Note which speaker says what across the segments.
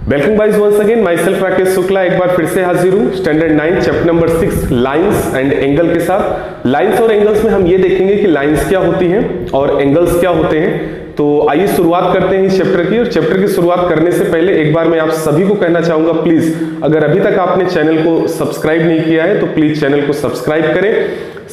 Speaker 1: Welcome guys once again, myself Rakesh Shukla एक बार फिर से हाजिर हूँ standard 9 chapter number 6 lines and angle के साथ। लाइंस और एंगल्स में हम ये देखेंगे कि लाइंस क्या होती हैं और एंगल्स क्या होते हैं। तो आइए शुरुआत करते हैं इस चैप्टर की। और चैप्टर की शुरुआत करने से पहले एक बार मैं आप सभी को कहना चाहूंगा, प्लीज अगर अभी तक आपने चैनल को सब्सक्राइब नहीं किया है तो प्लीज चैनल को सब्सक्राइब करें,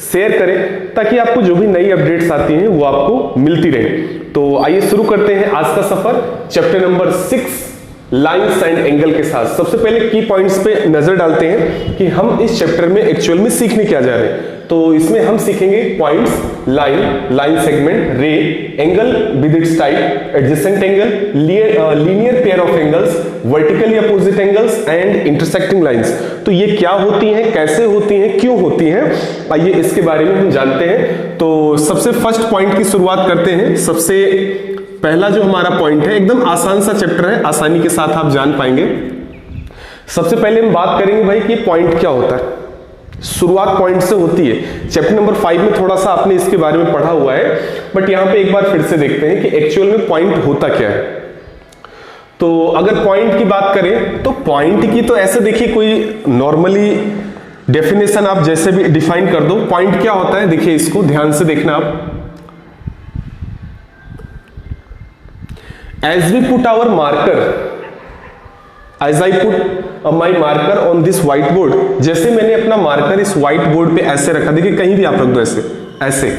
Speaker 1: शेयर करें, ताकि आपको जो भी नई अपडेट्स आती हैं वो आपको मिलती रहे। तो आइए शुरू करते हैं आज का सफर chapter number 6 lines and angle के साथ। सबसे पहले की पॉइंट्स पे नजर डालते हैं कि हम इस चैप्टर में एक्चुअल में सीखने क्या जा रहे हैं। तो इसमें हम सीखेंगे पॉइंट्स, लाइन सेगमेंट, रे, angle with its type, adjacent angle, linear pair of angles, vertically opposite angles and intersecting lines. तो ये क्या होती हैं, कैसे होती हैं, क्यों होती हैं, आइए इसके बारे में हम जानते हैं। तो सबसे फर्स्ट पॉइंट की शुरुआत करते हैं। सबसे पहला जो हमारा पॉइंट है, एकदम आसान सा चैप्टर है, आसानी के साथ आप जान पाएंगे। सबसे पहले हम बात करेंगे भाई कि पॉइंट क्या होता है। शुरुआत पॉइंट से होती है। चैप्टर नंबर 5 में थोड़ा सा आपने इसके बारे में पढ़ा हुआ है, बट यहां पे एक बार फिर से देखते हैं कि एक्चुअल में पॉइंट होता क्या है। तो अगर पॉइंट की बात करें तो पॉइंट की तो ऐसे देखिए, कोई नॉर्मली डेफिनेशन आप जैसे भी डिफाइन कर दो। पॉइंट क्या होता है, देखिए इसको ध्यान से देखना आप। As we put our marker, as I put my marker on this white board, जैसे मैंने अपना मार्कर इस व्हाइट बोर्ड पे ऐसे रखा, देखिए कहीं भी आप रख दो ऐसे ऐसे,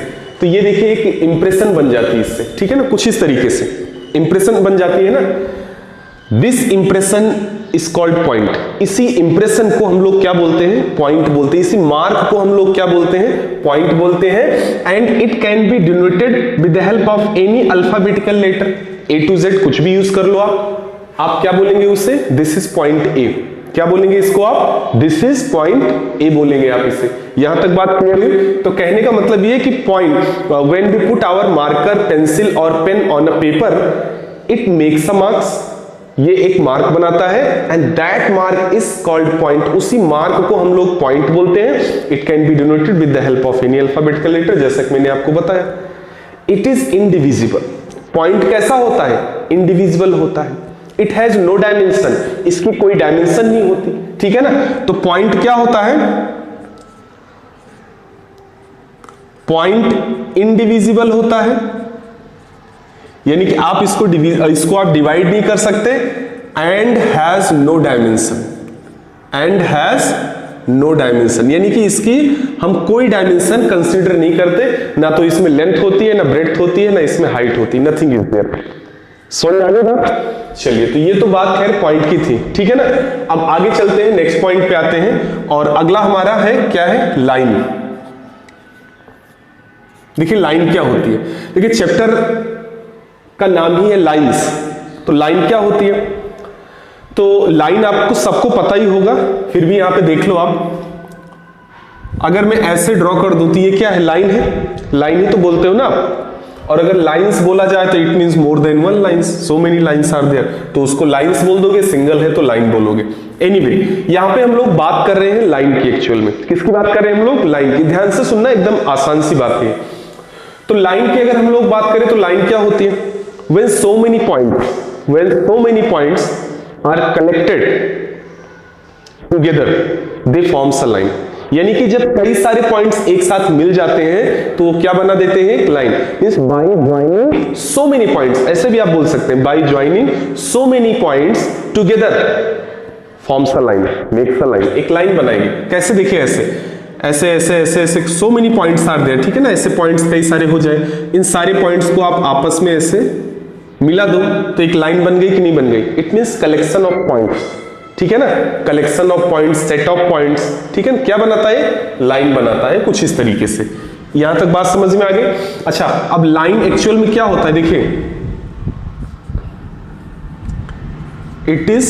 Speaker 1: तो ये देखिए एक इंप्रेशन बन जाती है इससे, ठीक है ना, कुछ इस तरीके से इंप्रेशन बन जाती है ना। This impression is called point. इसी इंप्रेशन को हम लोग क्या बोलते हैं, पॉइंट बोलते हैं। इसी मार्क को हम लोग क्या बोलते हैं, पॉइंट बोलते हैं। And it can be denoted with the help of any alphabetical letter, A to Z कुछ भी यूज कर लो आप क्या बोलेंगे उससे, दिस इज पॉइंट ए। क्या बोलेंगे इसको आप, दिस इज पॉइंट ए बोलेंगे आप इसे। यहां तक बात क्लियर हुई। तो कहने का मतलब ये कि point, when we put our marker, pencil और pen on a paper, it makes a marks, ये एक मार्क बनाता है, and that mark is called point. उसी मार्क को हम लोग पॉइंट बोलते हैं। It can be denoted with the help of any alphabetical letter, जैसा कि मैंने आपको बताया। It is indivisible. पॉइंट कैसा होता है, इंडिविजिबल होता है। इट हैज नो डायमेंशन, इसकी कोई डायमेंशन नहीं होती, ठीक है ना। तो पॉइंट क्या होता है, पॉइंट इंडिविजिबल होता है, यानी कि आप इसको आप डिवाइड नहीं कर सकते। And has no dimension, and has no dimension, यानी कि इसकी हम कोई डायमेंशन कंसीडर नहीं करते। ना तो इसमें लेंथ होती है, ना ब्रेड्थ होती है, ना इसमें हाइट होती है, नथिंग इज देयर। समझ आ गया ना। चलिए, तो ये तो बात खैर पॉइंट की थी, ठीक है ना। अब आगे चलते हैं, नेक्स्ट पॉइंट पे आते हैं, और अगला हमारा है क्या है, लाइन। देखिए लाइन क्या होती है। देखिए चैप्टर का नाम ही है लाइंस, तो लाइन क्या होती है। तो लाइन आपको सबको पता ही होगा, फिर भी यहां पे देख लो आप। अगर मैं ऐसे ड्रॉ कर दूं तो ये क्या है, लाइन है, लाइन ही तो बोलते हो ना आप। और अगर लाइंस बोला जाए तो it means more than one lines, so many lines are there, तो उसको लाइंस बोल दोगे, सिंगल है तो लाइन बोलोगे। एनीवे, यहां पे हम लोग बात कर रहे हैं लाइन की। एक्चुअल में किसकी बात कर रहे हैं हम लोग, लाइन की। ध्यान से सुनना, एकदम आसान सी बात है। तो लाइन की अगर हम लोग बात करें तो लाइन क्या होती है, when so many points are collected together they forms a line। यानी कि जब कई सारे पॉइंट्स एक साथ मिल जाते हैं तो वो क्या बना देते हैं, एक line. Means by joining so many points, ऐसे भी आप बोल सकते हैं, by joining so many points together forms a line, makes a line, एक लाइन बनाएगी। कैसे, देखिए ऐसे ऐसे ऐसे ऐसे ऐसे so many points are there, ठीक है ना। ऐसे पॉइंट्स कई सारे हो जाए, इन सारे पॉइंट्स को आप आपस में ऐसे मिला दो तो एक लाइन बन गई कि नहीं बन गई। It means collection of points, ठीक है ना, collection of points, set of points, ठीक है ना। क्या बनाता है, लाइन बनाता है, कुछ इस तरीके से। यहां तक बात समझ में आ गई। अच्छा, अब लाइन एक्चुअल में क्या होता है, देखिए it is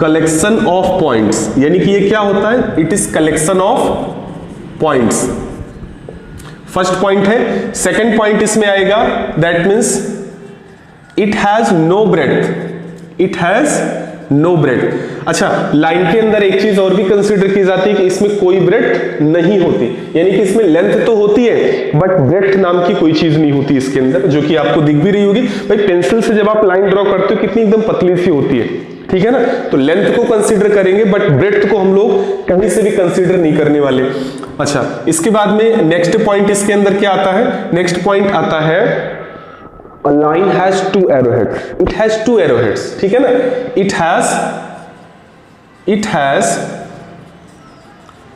Speaker 1: collection of points, यानी कि ये क्या होता है, it is collection of points. First point है। सेकंड पॉइंट इसमें आएगा, that means it has no breadth, it has no breadth. अच्छा, लाइन के अंदर एक चीज और भी कंसीडर की जाती है कि इसमें कोई ब्रेड्थ नहीं होती, यानी कि इसमें लेंथ तो होती है बट ब्रेड्थ नाम की कोई चीज नहीं होती इसके अंदर, जो कि आपको दिख भी रही होगी। भाई पेंसिल से जब आप लाइन ड्रॉ करते हो कितनी एकदम पतली सी होती है, ठीक है ना, तो लेंथ को कंसीडर करेंगे बट ब्रेड्थ को हम लोग कहीं से भी कंसीडर नहीं करने वाले। अच्छा, इसके बाद में नेक्स्ट पॉइंट इसके अंदर क्या आता है, नेक्स्ट पॉइंट आता है a line has two arrowheads, it has two arrowheads, ठीक है ना, it has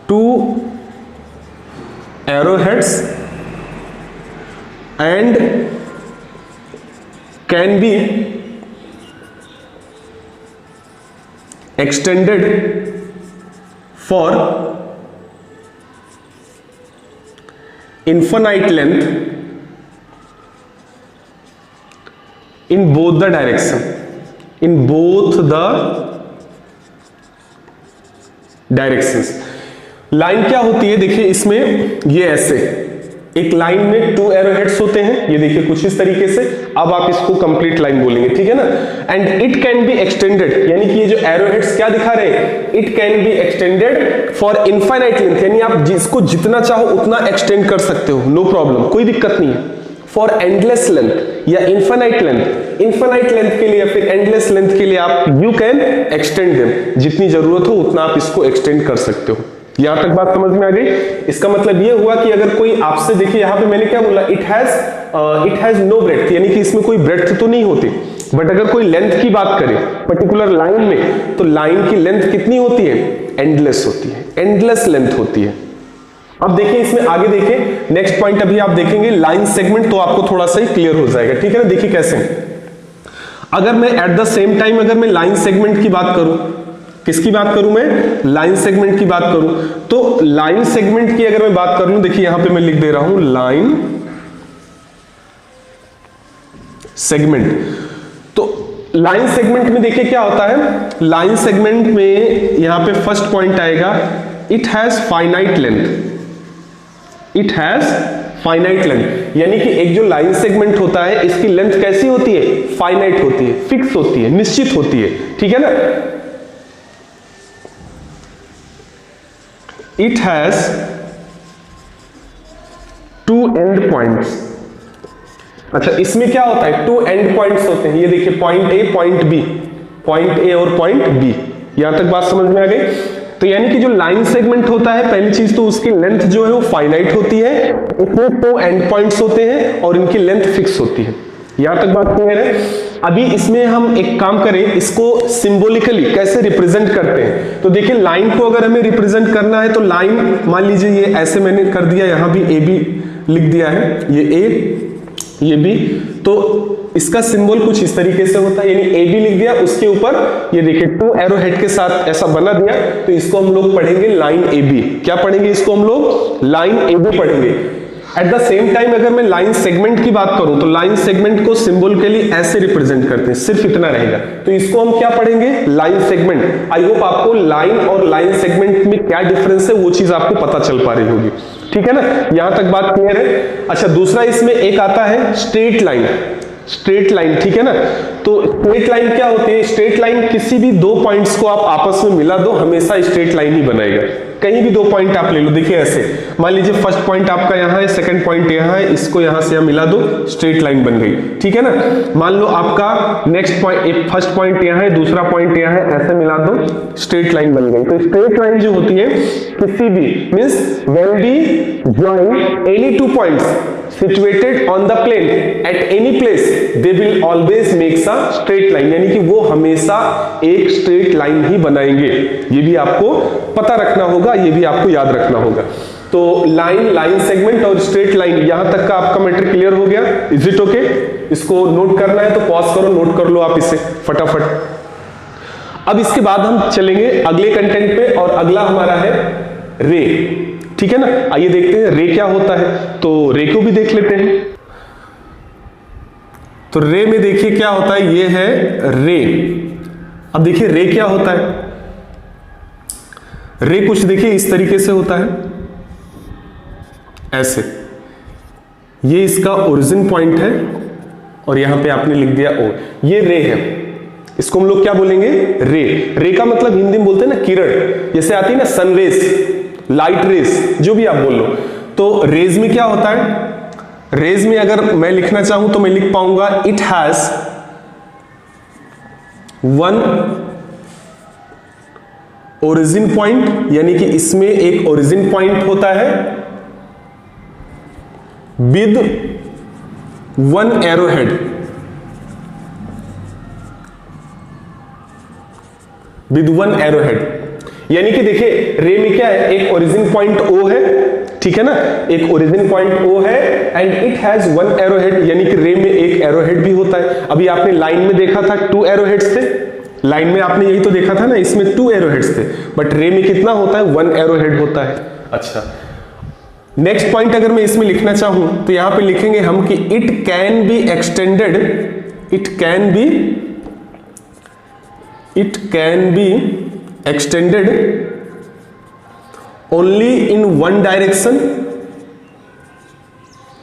Speaker 1: two arrowheads and can be extended for infinite length in both the direction, in both the directions। Line क्या होती है, देखिए इसमें ये ऐसे एक लाइन में टू एरो हेड्स होते हैं, ये देखिए कुछ इस तरीके से। अब आप इसको कंप्लीट लाइन बोलेंगे, ठीक है ना। And it can be extended, यानी कि ये जो एरो हेड्स क्या दिखा रहे हैं, it can be extended for infinite length, यानी आप जिसको जितना चाहो उतना एक्सटेंड कर सकते हो, नो प्रॉब्लम, कोई दिक्कत नहीं है। फॉर एंडलेस लेंथ या इनफाइनाइट लेंथ, इनफाइनाइट लेंथ के लिए या फिर एंडलेस लेंथ के लिए आप यू कैन एक्सटेंड देम, जितनी जरूरत हो उतना आप इसको एक्सटेंड कर सकते हो। यहां तक बात समझ में आ गई। इसका मतलब ये हुआ कि अगर कोई आपसे, देखिए यहां पे मैंने क्या बोला, इट हैज नो ब्रेड्थ, यानी कि इसमें कोई ब्रेड्थ तो नहीं होती, बट अगर कोई लेंथ की बात करें पर्टिकुलर लाइन में, तो लाइन की लेंथ कितनी होती है, एंडलेस होती है, एंडलेस लेंथ होती है। अब देखिए इसमें आगे देखिए नेक्स्ट पॉइंट अभी आप देखेंगे लाइन सेगमेंट, तो आपको थोड़ा सा ही क्लियर हो जाएगा, ठीक है ना। देखिए कैसे, अगर मैं एट द सेम टाइम अगर मैं लाइन सेगमेंट की बात करूं, किसकी बात करूं मैं, लाइन सेगमेंट की बात करूं, तो लाइन सेगमेंट की अगर मैं बात कर लूं, देखिए यहां पे मैं लिख दे रहा हूं लाइन सेगमेंट। तो लाइन सेगमेंट में देखिए क्या होता है, लाइन सेगमेंट में यहां पे फर्स्ट पॉइंट आएगा, it has finite length, it has finite length, यानी कि एक जो लाइन सेगमेंट होता है इसकी लेंथ कैसी होती है, फाइनाइट होती है, फिक्स होती है, निश्चित होती है, ठीक है ना। It has two end points. अच्छा, इसमें क्या होता है, टू एंड पॉइंट्स होते हैं, ये देखिए point A point B, point A और पॉइंट बी। यहां तक बात समझ में आ गई। तो यानी कि जो लाइन सेगमेंट होता है, पहली चीज तो उसकी लेंथ जो है वो फाइनाइट होती है, इसमें टू एंड पॉइंट्स होते हैं और इनकी लेंथ फिक्स होती है। यहां तक बात क्लियर है। अभी इसमें हम एक काम करें, इसको सिंबॉलिकली कैसे रिप्रेजेंट करते हैं। तो देखिए लाइन को अगर हमें रिप्रेजेंट करना है तो लाइन मान लीजिए ये ऐसे मैंने कर दिया, यहां भी ए बी लिख दिया है, ये ए ये बी, तो इसका सिंबल कुछ इस तरीके से होता है, यानी ए बी लिख दिया, उसके ऊपर ये देखिए टू एरो हेड के साथ ऐसा बना दिया, तो इसको हम लोग पढ़ेंगे लाइन ए बी। क्या पढ़ेंगे इसको हम लोग, लाइन ए बी पढ़ेंगे। एट द सेम टाइम अगर मैं लाइन सेगमेंट की बात करूं तो लाइन सेगमेंट को सिंबॉलिकली ऐसे रिप्रेजेंट करते हैं, सिर्फ इतना रहेगा, तो इसको हम क्या पढ़ेंगे, लाइन सेगमेंट। आई होप आपको लाइन और लाइन सेगमेंट में क्या डिफरेंस है वो चीज आपको पता चल पा रही होगी, ठीक है ना। यहां तक बात क्लियर है। अच्छा, दूसरा इसमें एक आता है स्ट्रेट लाइन, स्ट्रेट लाइन, ठीक है ना। तो स्ट्रेट लाइन क्या होती है, स्ट्रेट लाइन किसी भी दो पॉइंट्स को आप आपस में मिला दो, हमेशा स्ट्रेट लाइन ही बनाएगा। कहीं भी दो पॉइंट आप ले लो, देखिए ऐसे मान लीजिए फर्स्ट पॉइंट आपका यहाँ है, सेकंड पॉइंट यहाँ है, इसको यहाँ से मिला दो, स्ट्रेट लाइन बन गई, ठीक है ना। मान लो आपका नेक्स्ट पॉइंट, फर्स्ट पॉइंट यहाँ है, दूसरा पॉइंट यहाँ है, ऐसे मिला दो, स्ट्रेट लाइन बन गई। तो स्ट्रेट लाइन जो होती है किसी भी means when we join any two points situated on the plane at any place they will always makes a straight line, यानी कि वो हमेशा एक स्ट्रेट लाइन ही बनाएंगे। ये भी आपको पता रखना होगा, ये भी आपको याद रखना होगा। तो लाइन, लाइन सेगमेंट और स्ट्रेट लाइन, यहां तक का आपका मैटर क्लियर हो गया। Is it okay? इसको नोट करना है तो पॉज करो, नोट कर लो आप इसे फटाफट। अब इसके बाद हम चलेंगे अगले कंटेंट पे और अगला हमारा है रे, ठीक है ना। आइए देखते हैं रे क्या होता है, तो रे को भी देख लेते हैं। तो रे में देखिए क्या होता है, ये है रे। अब देखिए रे क्या होता है, रे कुछ देखिए इस तरीके से होता है, ऐसे। ये इसका ओरिजिन पॉइंट है और यहां पे आपने लिख दिया ओ, ये रे है। इसको हम लोग क्या बोलेंगे? रे। रे का मतलब हिंदी में बोलते हैं ना किरण, जैसे आती है ना सनरेज, लाइट रेज, जो भी आप बोल लो। तो रेज में क्या होता है? रेज में अगर मैं लिखना चाहूं तो मैं लिख पाऊंगा it has one origin point, यानी कि इसमें एक ओरिजिन पॉइंट होता है with one arrow head, with one arrow head. यानी कि देखिए रे में क्या है, एक ओरिजिन पॉइंट ओ है, ठीक है ना, एक ओरिजिन पॉइंट ओ है and it has one arrow head, यानी कि रे में एक एरो हेड भी होता है। अभी आपने लाइन में देखा था 2 एरो हेड्स थे, लाइन में आपने यही तो देखा था ना, इसमें 2 एरो हेड्स थे, बट रे में कितना होता है? 1 एरो हेड होता है। अच्छा, नेक्स्ट पॉइंट अगर मैं इसमें लिखना चाहूं तो यहां पे लिखेंगे हम कि it can be extended, it can be extended only in one direction,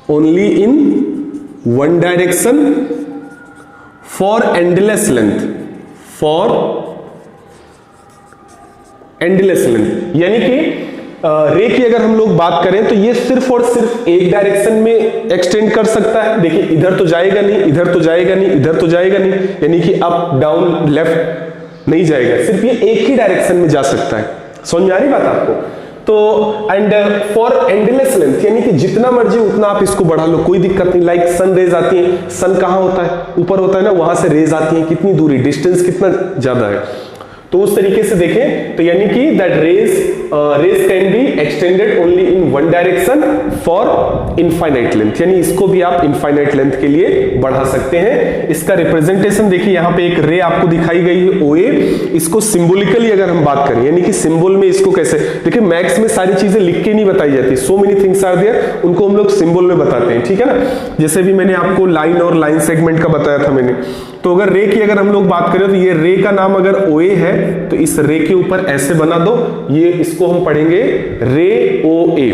Speaker 1: only in one direction for endless length, for endless length. यानी कि रे की अगर हम लोग बात करें तो ये सिर्फ और सिर्फ एक डायरेक्शन में एक्सटेंड कर सकता है। देखिए इधर तो जाएगा नहीं, इधर तो जाएगा नहीं, इधर तो जाएगा नहीं, यानी कि अप डाउन लेफ्ट नहीं जाएगा, सिर्फ ये एक ही डायरेक्शन में जा सकता है। समझ में आ रही बात आपको? तो एंड फॉर एंडलेस लेंथ, यानी कि जितना मर्जी उतना आप इसको बढ़ा लो, कोई दिक्कत नहीं। लाइक सन रेज आती है, सन कहां होता है? ऊपर होता है ना, वहां से रेज आती है, कितनी दूरी, डिस्टेंस कितना ज्यादा है, तो उस तरीके से देखें तो यानी कि that raise can be extended only in one direction for infinite length, यानी इसको भी आप इनफाइनाइट लेंथ के लिए बढ़ा सकते हैं। इसका रिप्रेजेंटेशन देखिए, यहां पे एक रे आपको दिखाई गई है OA, इसको सिंबॉलिकली अगर हम बात करें, यानी कि सिंबल में इसको कैसे, देखिए मैथ्स में सारी चीजें लिख के नहीं बताई जाती, so many things are there, उनको हम लोग सिंबल में बताते हैं, ठीक है ना। जैसे भी मैंने आपको लाइन और लाइन सेगमेंट का बताया था मैंने, तो अगर रे की अगर हम लोग बात करें तो ये रे का नाम अगर OA है तो इस रे के ऊपर ऐसे बना दो, ये इसको हम पढ़ेंगे रे OA।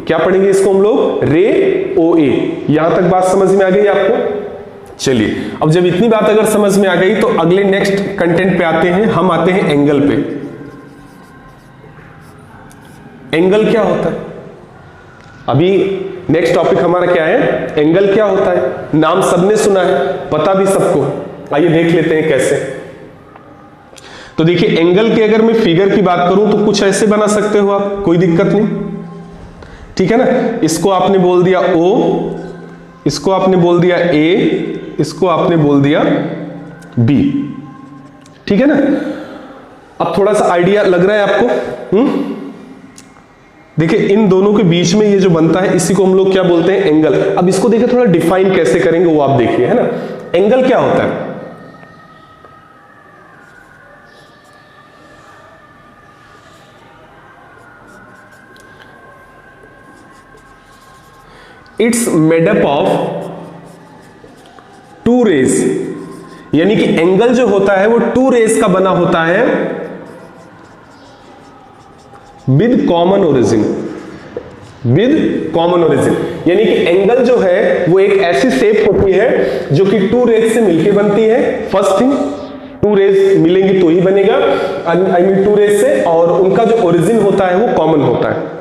Speaker 1: क्या पढ़ेंगे इसको हम लोग? रे OA। यहां तक बात समझ में आ गई आपको? चलिए, अब जब इतनी बात अगर समझ में आ गई तो अगले नेक्स्ट कंटेंट पे आते हैं, हम आते हैं एंगल पे। एंगल क्या होता है? अभी नेक्स्ट टॉपिक हमारा क्या है? एंगल क्या होता है? नाम सबने सुना है, पता भी सबको, आइए देख लेते हैं कैसे। तो देखिए एंगल की अगर मैं फिगर की बात करूं तो कुछ ऐसे बना सकते हो आप, कोई दिक्कत नहीं, ठीक है ना। इसको आपने बोल दिया O, इसको आपने बोल दिया A, इसको आपने बोल दिया B, ठीक है ना। अब थोड़ा सा आइडिया लग रहा है आपको? देखिए इन दोनों के बीच में ये जो बनता है इसी को हम लोग क्या बोलते हैं? एंगल। अब इसको देखिए थोड़ा डिफाइन कैसे करेंगे वो आप देखिए, है ना। एंगल क्या होता है? It's made up of 2 rays, यानी कि एंगल जो होता है वो 2 रेज का बना होता है with common origin, with common origin. यानी कि एंगल जो है वो एक ऐसी शेप होती है जो कि 2 रेज से मिलकर बनती है। फर्स्ट थिंग, 2 रेज मिलेंगी तो ही बनेगा, आई मीन 2 रेज से, और उनका जो ओरिजिन होता है वो कॉमन होता है।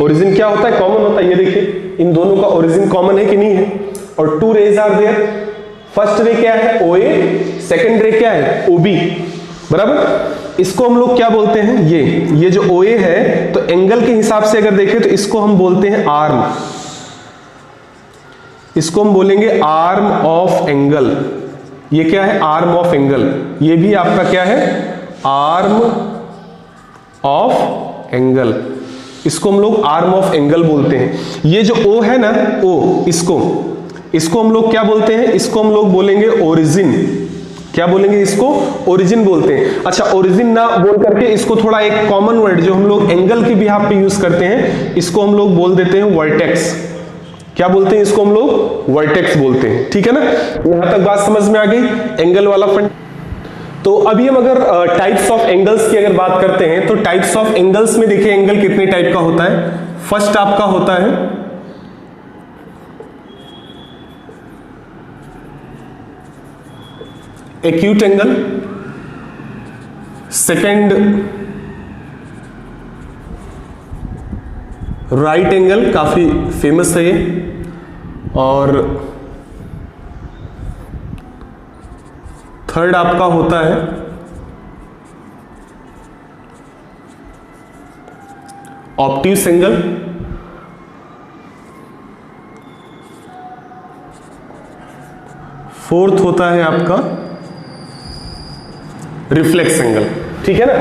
Speaker 1: ओरिजिन क्या होता है? कॉमन होता है। ये देखिए इन दोनों का ओरिजिन कॉमन है कि नहीं है, और 2 raise are there. First ray क्या है? OA, सेकंड रे क्या है? OB, बराबर। इसको हम लोग क्या बोलते हैं? ये जो OA है, तो एंगल के हिसाब से अगर देखें तो इसको हम बोलते हैं आर्म, इसको हम बोलेंगे आर्म ऑफ एंगल। ये क्या है? Arm of angle. ये भी आपका क्या है? Arm of angle. इसको हम लोग आर्म ऑफ एंगल बोलते हैं। ये जो O है ना, O, इसको हम लोग क्या बोलते हैं? इसको हम लोग बोलेंगे ओरिजिन। क्या बोलेंगे? इसको ओरिजिन बोलते हैं। अच्छा, ओरिजिन ना बोल करके इसको थोड़ा एक कॉमन वर्ड जो हम लोग एंगल के बिहाफ पे यूज करते हैं, इसको हम लोग बोल देते हैं वर्टेक्स। क्या बोलते हैं इसको? हम लोग वर्टेक्स बोलते हैं, ठीक है ना। यहां तक बात समझ में आ गई एंगल वाला फंड। तो अभी हम अगर टाइप्स ऑफ एंगल्स की अगर बात करते हैं तो टाइप्स ऑफ एंगल्स में देखिए एंगल कितने टाइप का होता है। फर्स्ट आपका होता है acute angle, second right angle, काफी फेमस है ये। और थर्ड आपका होता है ऑब्ट्यूस एंगल। फोर्थ होता है आपका रिफ्लेक्स एंगल। ठीक है ना,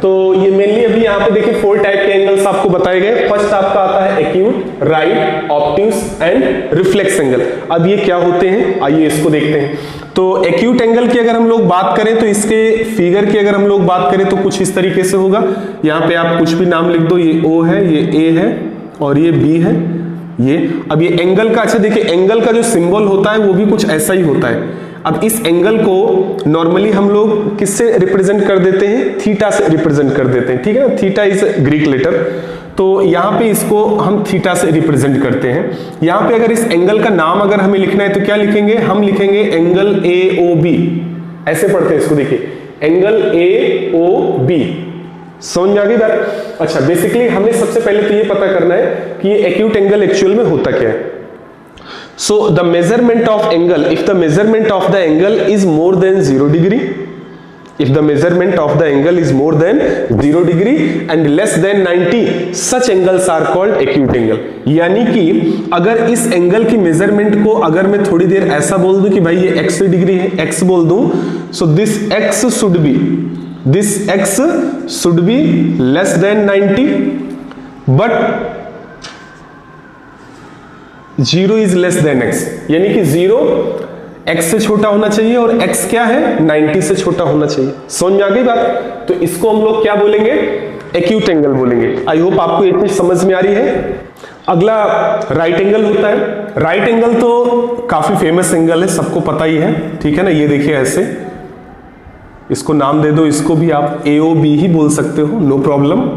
Speaker 1: तो ये मेनली अभी यहां पे देखिए 4 टाइप के एंगल्स आपको बताए गए। फर्स्ट आपका आता है acute, right, obtuse and reflex angle. अब ये क्या होते हैं, आइए इसको देखते हैं। तो एक्यूट एंगल की अगर हम लोग बात करें तो इसके फिगर की अगर हम लोग बात करें तो कुछ इस तरीके से होगा। यहां पे आप कुछ भी नाम लिख दो, ये O है, ये A है और ये B है। ये अब ये एंगल का, अच्छा देखिए एंगल का जो सिंबल होता है वो भी कुछ ऐसा ही होता है। अब इस एंगल को नॉर्मली हम लोग किससे रिप्रेजेंट कर देते हैं, थीटा से रिप्रेजेंट कर देते हैं। ठीक है ना, थीटा इज ग्रीक लेटर, तो यहां पे इसको हम थीटा से रिप्रेजेंट करते हैं। यहां पे अगर इस एंगल का नाम अगर हमें लिखना है तो क्या लिखेंगे, हम लिखेंगे एंगल AOB, ऐसे पढ़ते हैं इसको, देखिए एंगल AOB। समझ आ गई बात। अच्छा, बेसिकली हमें सबसे पहले तो ये पता करना है कि ये एक्यूट एंगल एक्चुअल में होता क्या है। So the measurement of angle, if the measurement of the angle is more than 0 degree, if the measurement of the angle is more than 0 degree and less than 90, such angles are called acute angle। यानी कि अगर इस angle की measurement को अगर मैं थोड़ी देर ऐसा बोल दूं कि भाई ये x डिग्री है, x बोल दूं, so this x should be less than 90 but 0 is less then x, यानी कि 0 x से छोटा होना चाहिए और x क्या है, 90 से छोटा होना चाहिए। समझ में आ गई बात। तो इसको हम लोग क्या बोलेंगे, एक्यूट एंगल बोलेंगे। आई होप आपको ये चीज समझ में आ रही है। अगला राइट एंगल होता है। राइट एंगल तो काफी फेमस एंगल है, सबको पता ही है। ठीक है ना, ये देखिए ऐसे, इसको नाम दे दो, इसको भी आप AOB ही बोल सकते हो, नो प्रॉब्लम।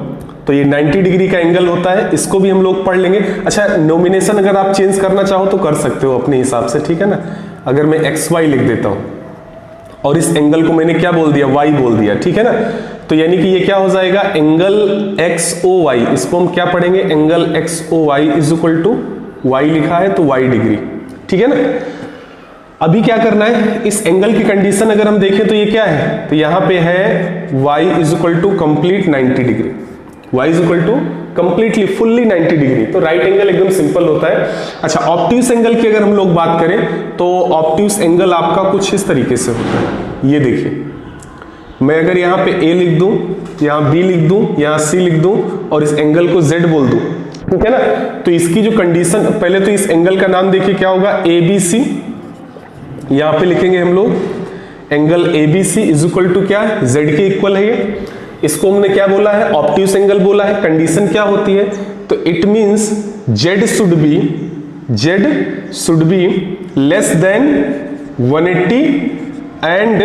Speaker 1: तो ये 90 डिग्री का एंगल होता है, इसको भी हम लोग पढ़ लेंगे। अच्छा, नोमिनेशन अगर आप चेंज करना चाहो तो कर सकते हो अपने हिसाब से। ठीक है ना, अगर मैं XY लिख देता हूं और इस एंगल को मैंने क्या बोल दिया, Y बोल दिया। ठीक है ना, तो यानी कि ये क्या हो जाएगा, एंगल XOY, इसको हम क्या पढ़ेंगे, angle XOY is equal to Y लिखा है तो Y डिग्री। ठीक है ना, अभी क्या करना है, इस एंगल की कंडीशन अगर हम देखें तो ये क्या है, तो यहां पे है Y is equal to complete 90 degree, y is equal to completely fully 90 degree. तो राइट एंगल एकदम सिंपल होता है। अच्छा, ऑब्ट्यूस एंगल की अगर हम लोग बात करें तो ऑब्ट्यूस एंगल आपका कुछ इस तरीके से होता है। ये देखिए, मैं अगर यहाँ पे A लिख दूं, यहाँ B लिख दूं, यहाँ C लिख दूं और इस एंगल को Z बोल दूं, ठीक है ना, तो इसकी जो कंडीशन, पहले तो इस एंगल का नाम देखिए क्या होगा, ABC। यहाँ पे लिखेंगे हम लोग angle ABC is equal to क्या, Z के इक्वल है ये। इसको हमने क्या बोला है, ऑब्ट्यूस एंगल बोला है। कंडीशन क्या होती है, तो it means Z should be less then 180 and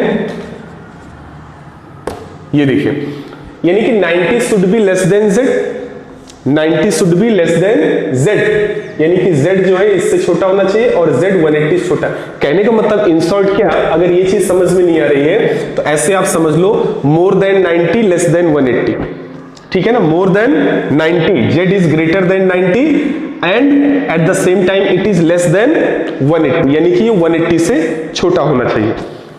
Speaker 1: ये देखिए, यानी कि 90 should be less then Z, 90 should be less then Z, यानी कि Z जो है इससे छोटा होना चाहिए और Z 180 से छोटा। कहने का मतलब इन शॉर्ट क्या, अगर ये चीज समझ में नहीं आ रही है तो ऐसे आप समझ लो, मोर देन 90 लेस देन 180। ठीक है ना, more than 90, Z is greater than 90 and at the same time it is less then 180, यानी कि ये 180 से छोटा होना चाहिए।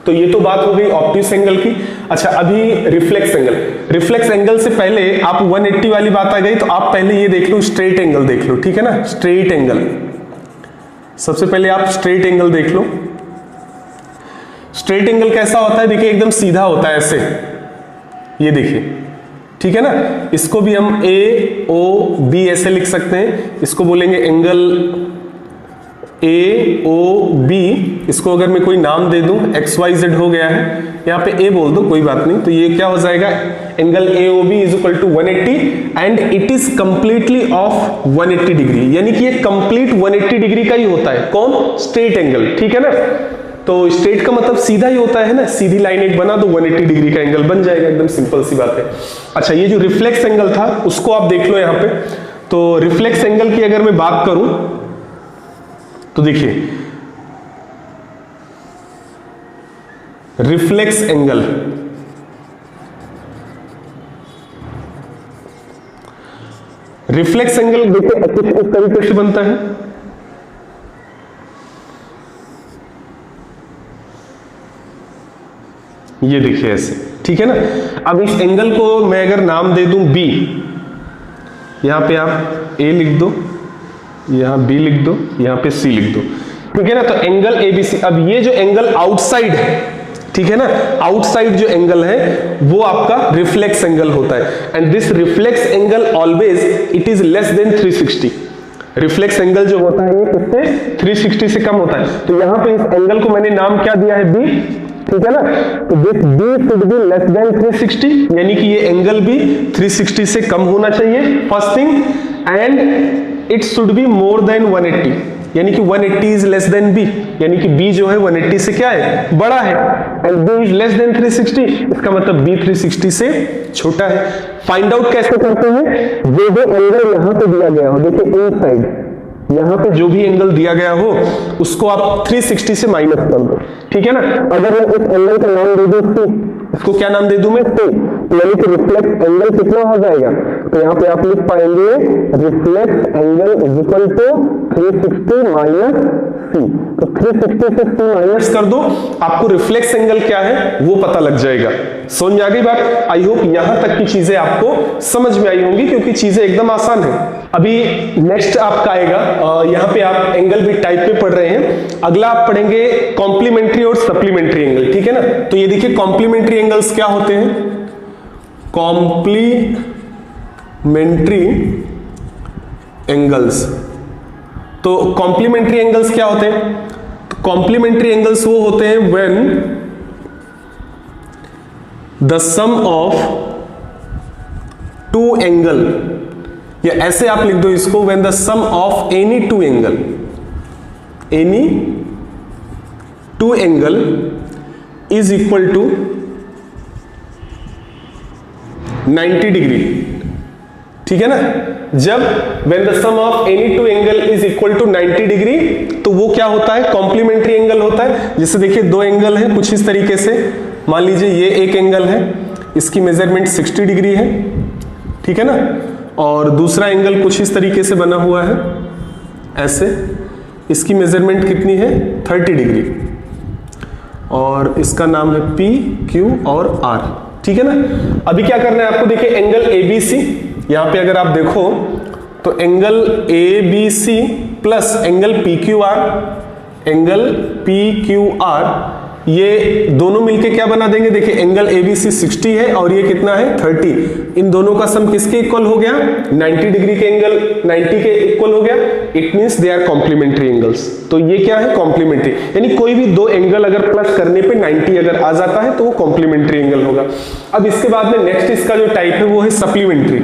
Speaker 1: तो ये तो बात हो गई ऑब्ट्यूस एंगल की। अच्छा, अभी रिफ्लेक्स एंगल। रिफ्लेक्स एंगल से पहले आप 180 वाली बात आ गई तो आप पहले ये देख लो, स्ट्रेट एंगल देख लो। ठीक है ना, स्ट्रेट एंगल, सबसे पहले आप स्ट्रेट एंगल देख लो। स्ट्रेट एंगल कैसा होता है, देखिए एकदम सीधा होता है ऐसे, ये देखिए। ठीक है ना, इसको भी हम AOB ऐसे लिख सकते हैं। इसको बोलेंगे एंगल AOB। इसको अगर मैं कोई नाम दे दूं, XYZ हो गया है, यहाँ पे A बोल दो, कोई बात नहीं। तो ये क्या हो जाएगा, angle AOB is equal to 180 and it is completely of 180 degree, यानी कि ये कंप्लीट 180 डिग्री का ही होता है। कौन, स्ट्रेट एंगल। ठीक है ना, तो स्ट्रेट का मतलब सीधा ही होता है ना, सीधी लाइन एक बना दो, 180 डिग्री का एंगल बन जाएगा, एकदम सिंपल सी बात है। अच्छा, ये जो रिफ्लेक्स एंगल था उसको आप देख लो यहाँ पे। तो रिफ्लेक्स एंगल की अगर मैं बात करूं तो देखिए, रिफ्लेक्स एंगल रिफ्लेक्स एंगल देखिए कुछ इस तरीके से बनता है, ये देखिए ऐसे, ठीक है ना। अब इस एंगल को मैं अगर नाम दे दूं बी, यहां पे आप ए लिख दो, यहां बी लिख दो, यहां पे सी लिख दो, ठीक है ना। तो एंगल एबीसी, अब ये जो एंगल आउटसाइड है, ठीक है ना, आउटसाइड जो एंगल है वो आपका रिफ्लेक्स एंगल होता है, and this reflex angle always it is less than 360। Reflex angle जो होता है ये किससे 360 से कम होता है। तो यहां पे इस एंगल को मैंने नाम क्या दिया है, बी, ठीक है ना। तो this B should be less than 360, यानी कि ये एंगल भी 360 से कम होना चाहिए, first thing, and it should be more than 180, यानी कि 180 इज लेस देन बी, यानी कि बी जो है 180 से क्या है, बड़ा है, and B is less than 360, इसका मतलब बी 360 से छोटा है। फाइंड आउट कैसे करते हैं, जो एंगल यहां पे दिया गया हो, देखिए इनसाइड यहां पे जो भी एंगल दिया गया हो उसको आप 360 से माइनस कर दो, ठीक है ना। अगर मैं इस एंगल का नाम दे दूं सी, इसको क्या नाम दे दूं मैं, सी, यानी कि रिफ्लेक्स एंगल कितना हो जाएगा, तो यहाँ पे आप लिख पाएंगे reflex angle is equal to 360 minus C. तो 360 से सी माइनस कर दो, आपको रिफ्लेक्स एंगल क्या है वो पता लग जाएगा। समझ में आ गई बात। आई होप यहां तक की चीजें आपको समझ में आई होंगी, क्योंकि चीजें एकदम आसान है। अभी नेक्स्ट आपका आएगा, यहाँ पे आप एंगल भी टाइप पे पढ़ रहे हैं, अगला आप पढ़ेंगे कॉम्प्लीमेंट्री और सप्लीमेंट्री एंगल, ठीक है ना। तो ये देखिए कॉम्प्लीमेंट्री एंगल्स क्या होते हैं, कॉम्प्लीमेंट्री एंगल्स। तो कॉम्प्लीमेंट्री एंगल्स क्या होते हैं, तो कॉम्प्लीमेंट्री एंगल्स वो होते हैं when the sum of two angle, या ऐसे आप लिख दो इसको, when the sum of any two angle, any two angle is equal to 90 degree, ठीक है ना। जब when the sum of any two angle is equal to 90 degree, तो वो क्या होता है, कॉम्प्लीमेंट्री एंगल होता है। जैसे देखिए दो एंगल है कुछ इस तरीके से, मान लीजिए ये एक एंगल है, इसकी मेजरमेंट 60 डिग्री है, ठीक है ना, और दूसरा एंगल कुछ इस तरीके से बना हुआ है ऐसे, इसकी मेजरमेंट कितनी है 30 डिग्री, और इसका नाम है P, Q और R, ठीक है ना। अभी क्या करना है आपको, देखिए एंगल ABC, यहां पे अगर आप देखो तो angle ABC plus angle PQR, angle PQR, ये दोनों मिलके क्या बना देंगे, देखिए एंगल ABC 60 है और ये कितना है 30, इन दोनों का सम किसके इक्वल हो गया, 90 डिग्री के एंगल 90 के इक्वल हो गया, it means they are complementary angles. तो ये क्या है, कॉम्प्लीमेंट्री, यानी कोई भी दो एंगल अगर प्लस करने पे 90 अगर आ जाता है तो वो कॉम्प्लीमेंट्री एंगल होगा। अब इसके बाद में नेक्स्ट इसका जो टाइप है वो है सप्लीमेंट्री।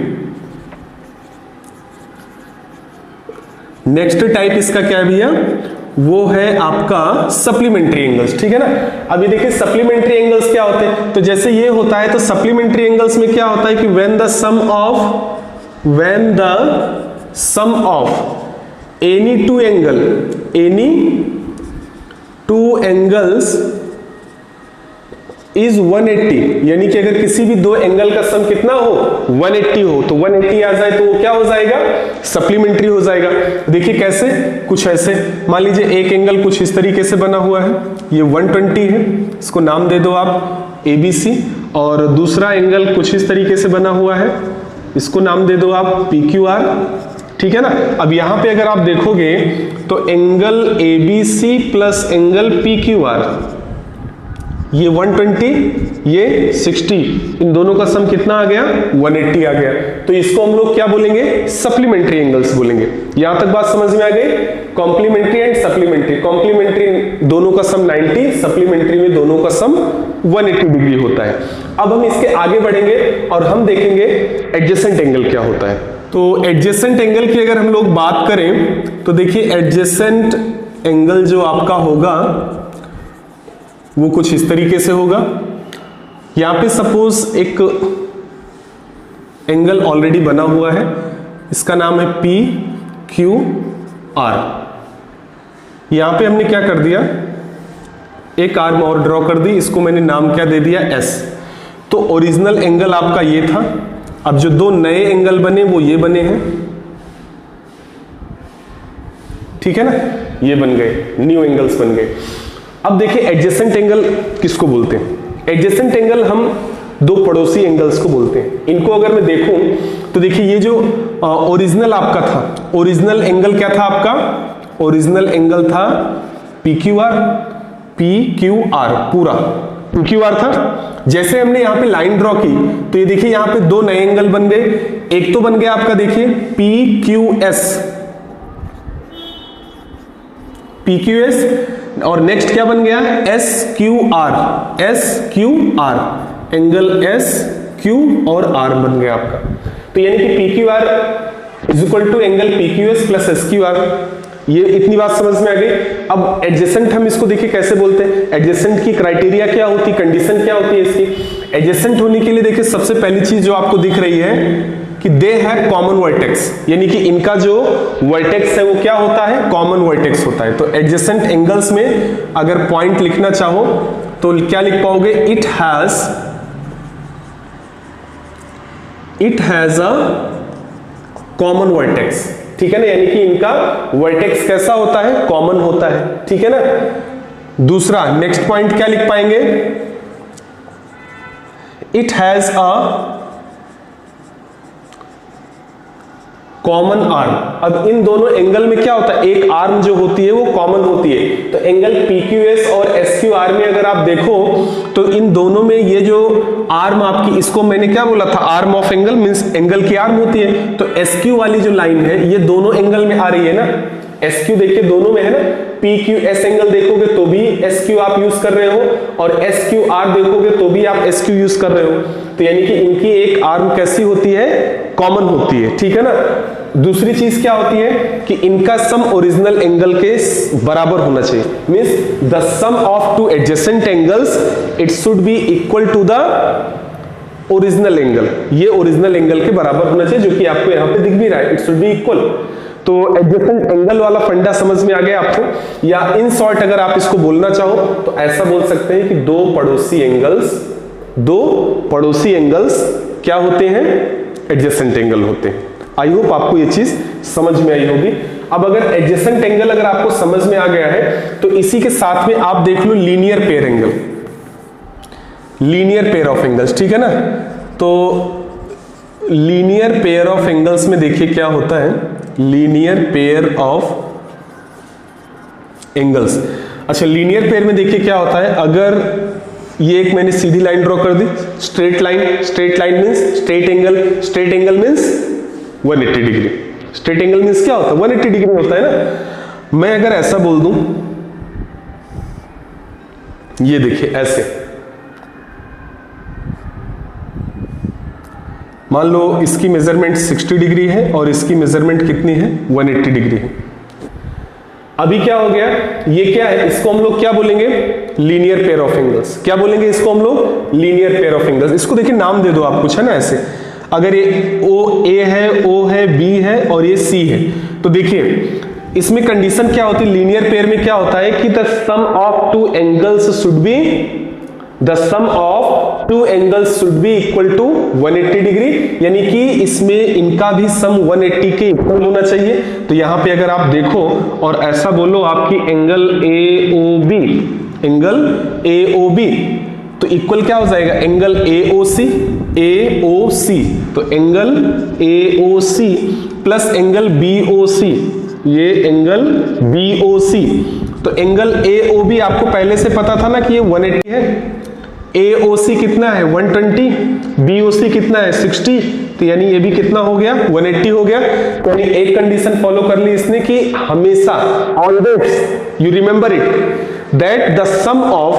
Speaker 1: नेक्स्ट टाइप इसका क्या है भैया, वो है आपका सप्लीमेंट्री एंगल्स, ठीक है ना। अभी देखिए सप्लीमेंट्री एंगल्स क्या होते हैं, तो जैसे ये होता है तो सप्लीमेंट्री एंगल्स में क्या होता है कि when the sum of any two angles is 180, यानी कि अगर किसी भी दो एंगल का सम कितना हो 180 हो, तो 180 आ जाए तो वो क्या हो जाएगा, सप्लीमेंट्री हो जाएगा। देखिए कैसे, कुछ ऐसे, मान लीजिए एक एंगल कुछ इस तरीके से बना हुआ है, ये 120 है, इसको नाम दे दो आप ABC, और दूसरा एंगल कुछ इस तरीके से बना हुआ है, इसको नाम दे दो आप PQR, ठीक है ना। अब यहां पे अगर आप देखोगे तो angle ABC plus angle PQR, ये 120 ये 60, इन दोनों का सम कितना आ गया 180 आ गया, तो इसको हम लोग क्या बोलेंगे, सप्लीमेंट्री एंगल्स बोलेंगे। यहां तक बात समझ में आ गई, कॉम्प्लीमेंट्री एंड सप्लीमेंट्री। कॉम्प्लीमेंट्री दोनों का सम 90, सप्लीमेंट्री में दोनों का सम 180 डिग्री होता है। अब हम इसके आगे बढ़ेंगे और हम देखेंगे एडजेसेंट एंगल क्या होता है। तो एडजेसेंट एंगल की अगर हम लोग बात करें तो देखिए एडजेसेंट एंगल जो आपका होगा वो कुछ इस तरीके से होगा। यहां पे सपोज एक एंगल ऑलरेडी बना हुआ है, इसका नाम है PQR। यहां पे हमने क्या कर दिया, एक आर्म और ड्रॉ कर दी, इसको मैंने नाम क्या दे दिया S। तो ओरिजिनल एंगल आपका ये था, अब जो दो नए एंगल बने वो ये बने हैं, ठीक है ना, ये बन गए न्यू एंगल्स बन गए। अब देखिए एडजेसेंट एंगल किसको बोलते हैं? एडजेसेंट एंगल हम दो पड़ोसी एंगल्स को बोलते हैं। इनको अगर मैं देखूं तो देखिए ये जो ओरिजिनल आपका था, ओरिजिनल एंगल क्या था आपका? ओरिजिनल एंगल था PQR, PQR पूरा PQR था। जैसे हमने यहां पे लाइन ड्रॉ की तो ये देखिए यहां पे दो नए एंगल बन गए। एक तो बन गया आपका देखिए PQS और नेक्स्ट क्या बन गया? SQR एंगल SQ और R बन गया आपका। तो यानी कि PQR is equal to angle PQS plus SQR। ये इतनी बात समझ में आ गई। अब एडजेसेंट हम इसको देखिए कैसे बोलते हैं। एडजेसेंट की क्राइटेरिया क्या होती है, कंडीशन क्या होती है इसकी? एडजेसेंट होने के लिए देखिए सबसे पहली चीज जो आपको दिख रही है कि दे हैव कॉमन वर्टेक्स, यानी कि इनका जो वर्टेक्स है वो क्या होता है? कॉमन वर्टेक्स होता है। तो एडजेसेंट एंगल्स में अगर पॉइंट लिखना चाहो तो क्या लिख पाओगे? It has a common vertex, ठीक है ना, यानी कि इनका वर्टेक्स कैसा होता है? कॉमन होता है, ठीक है ना। दूसरा नेक्स्ट पॉइंट क्या लिख पाएंगे? It has a common arm. अब इन दोनों एंगल में क्या होता है? एक आर्म जो होती है वो कॉमन होती है। तो एंगल PQS और SQR में अगर आप देखो तो इन दोनों में ये जो आर्म आपकी, इसको मैंने क्या बोला था? Arm of angle means angle की आर्म होती है। तो SQ वाली जो लाइन है ये दोनों एंगल में आ रही है ना। SQ देखिए दोनों में है ना। PQS एंगल देखोगे तो भी SQ आप यूज कर रहे हो और SQR देखोगे तो भी आप SQ यूज कर रहे हो। तो यानी कि इनकी एक आर्म कैसी होती है? कॉमन होती है, ठीक है ना। दूसरी चीज क्या होती है कि इनका सम ओरिजिनल एंगल के बराबर होना चाहिए। Means the sum of two adjacent angles it should be equal to the original angle. ये ओरिजिनल एंगल के बराबर होना चाहिए, जो कि आपको यहां पे दिख भी रहा है। It should be equal. तो एडजेसेंट एंगल वाला फंडा समझ में आ गया आपको। या इन शॉर्ट अगर आप इसको बोलना चाहो तो ऐसा बोल सकते हैं कि दो पड़ोसी एंगल्स क्या होते हैं? एडजेसेंट एंगल होते हैं। आई होप आपको ये चीज समझ में आई होगी। अब अगर एडजेसेंट एंगल अगर आपको समझ में आ गया है तो इसी के साथ में आप देख लो linear pair angle, linear pair of angles, ठीक है ना। तो लीनियर पेयर ऑफ एंगल्स में देखिए क्या होता है? Linear pair of angles. अच्छा, लीनियर पेयर में देखिए क्या होता है? अगर ये एक मैंने सीधी लाइन ड्रॉ कर दी, straight line means straight angle means 180 degree. Straight angle means क्या होता है? 180 डिग्री होता है ना। मैं अगर ऐसा बोल दूं, ये देखिए ऐसे, मान लो इसकी मेजरमेंट 60 डिग्री है और इसकी मेजरमेंट कितनी है? 180 डिग्री है। अभी क्या हो गया? ये क्या है? इसको हम लोग क्या बोलेंगे? Linear pair of angles. क्या बोलेंगे इसको हम लोग? Linear pair of angles. इसको देखिए नाम दे दो आप कुछ, है ना ऐसे। अगर ये OA है, O है, B है और ये C है, तो देखिए इसमें कंडीशन क्या होती है? लीनियर पेयर में क्या होता है कि the sum of two angles should be equal to 180 degree, यानी कि इसमें इनका भी सम 180 के इक्वल होना चाहिए। तो यहां पे अगर आप देखो और ऐसा बोलो आपकी एंगल AOB तो इक्वल क्या हो जाएगा? Angle AOC। तो angle AOC plus angle BOC, ये एंगल BOC। तो एंगल AOB आपको पहले से पता था ना कि ये 180 है। AOC कितना है? 120। BOC कितना है? 60। तो यानी ये भी कितना हो गया? 180 हो गया। तो यानी एक कंडीशन फॉलो कर ली इसने कि हमेशा always you remember it that the sum of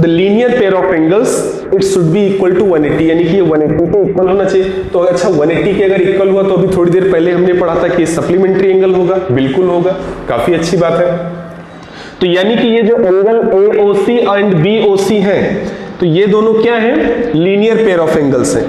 Speaker 1: the linear pair of angles it should be equal to 180, यानी कि ये 180 के इक्वल होना चाहिए। तो अच्छा 180 के अगर इक्वल हुआ तो अभी थोड़ी देर पहले हमने पढ़ा था कि सप्लीमेंट्री एंगल होगा। बिल्कुल होगा, काफी अच्छी बात है। तो यानी कि ये जो एंगल AOC एंड BOC है तो ये दोनों क्या है? लीनियर पेयर ऑफ एंगल्स है,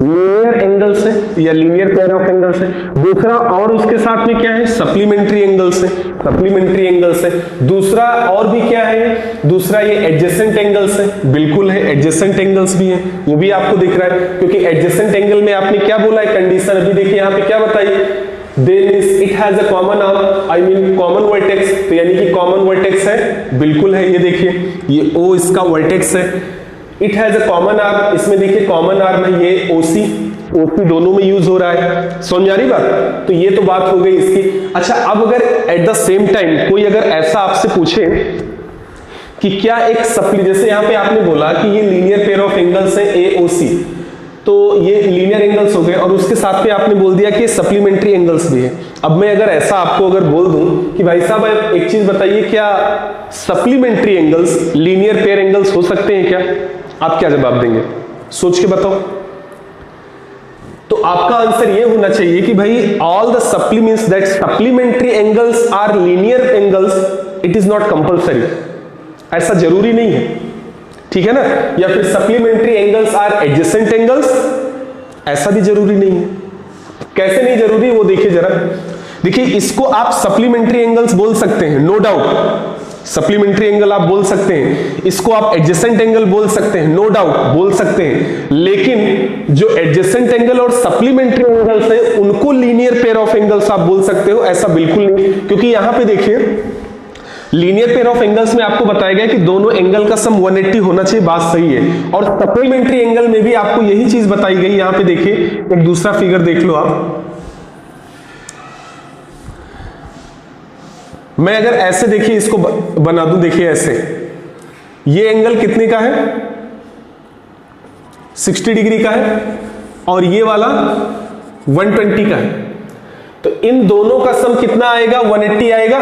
Speaker 1: लीनियर एंगल्स है या लीनियर पेयर ऑफ एंगल्स है। दूसरा और उसके साथ में क्या है? सप्लीमेंट्री एंगल्स है, सप्लीमेंट्री एंगल्स है। दूसरा और भी क्या है? दूसरा ये एडजेसेंट एंगल्स है। बिल्कुल है, एडजेसेंट एंगल्स भी है, वो भी आपको दिख रहा है। क्योंकि एडजेसेंट एंगल में आपने क्या बोला है? कंडीशन अभी देखिए यहां पे क्या बताइए? Then it it has a common arm, I mean common vertex, तो यानी कि कॉमन वर्टेक्स है, बिल्कुल है, ये देखिए ये O इसका वर्टेक्स है। It has a common arm, इसमें देखिए कॉमन आर्म है, ये OC दोनों में यूज हो रहा है, समझ आ रही बात। तो ये तो बात हो गई इसकी। अच्छा, अब अगर एट द सेम टाइम कोई अगर ऐसा आपसे पूछे कि क्या एक जैसे यहां पे आपने बोला कि ये लीनियर पेयर ऑफ एंगल्स है AOC, तो ये लीनियर एंगल्स हो गए, और उसके साथ में आपने बोल दिया कि सप्लीमेंट्री एंगल्स भी है। अब मैं अगर ऐसा आपको अगर बोल दूं कि भाई साहब एक चीज बताइए, क्या supplementary angles linear pair angles हो सकते हैं क्या? आप क्या जवाब देंगे? सोच के बताओ। तो आपका आंसर ये होना चाहिए कि भाई all the supplements that supplementary angles are linear angles, it is not compulsory, ऐसा जरूरी नहीं है, ठीक है ना। या फिर supplementary angles are adjacent angles, ऐसा भी जरूरी नहीं है। कैसे नहीं जरूरी वो देखिए जरा। देखिए इसको आप सप्लीमेंट्री एंगल्स बोल सकते हैं, नो डाउट, सप्लीमेंट्री एंगल आप बोल सकते हैं, इसको आप एडजेसेंट एंगल बोल सकते हैं, नो डाउट बोल सकते हैं, लेकिन जो एडजेसेंट एंगल और सप्लीमेंट्री एंगल्स है उनको लीनियर पेयर ऑफ एंगल्स आप बोल सकते हो, ऐसा बिल्कुल नहीं। क्योंकि यहां पे देखिए लीनियर पेयर ऑफ एंगल्स में आपको बताया गया कि दोनों एंगल का सम 180 होना चाहिए, बात सही है। और सप्लीमेंट्री एंगल में भी आपको यही चीज बताई गई। यहां पे देखिए एक दूसरा फिगर देख लो आप, मैं अगर ऐसे देखिए इसको बना दूं, देखिए ऐसे, ये एंगल कितने का है? 60 डिग्री का है, और ये वाला 120 का है। तो इन दोनों का सम कितना आएगा? 180 आएगा।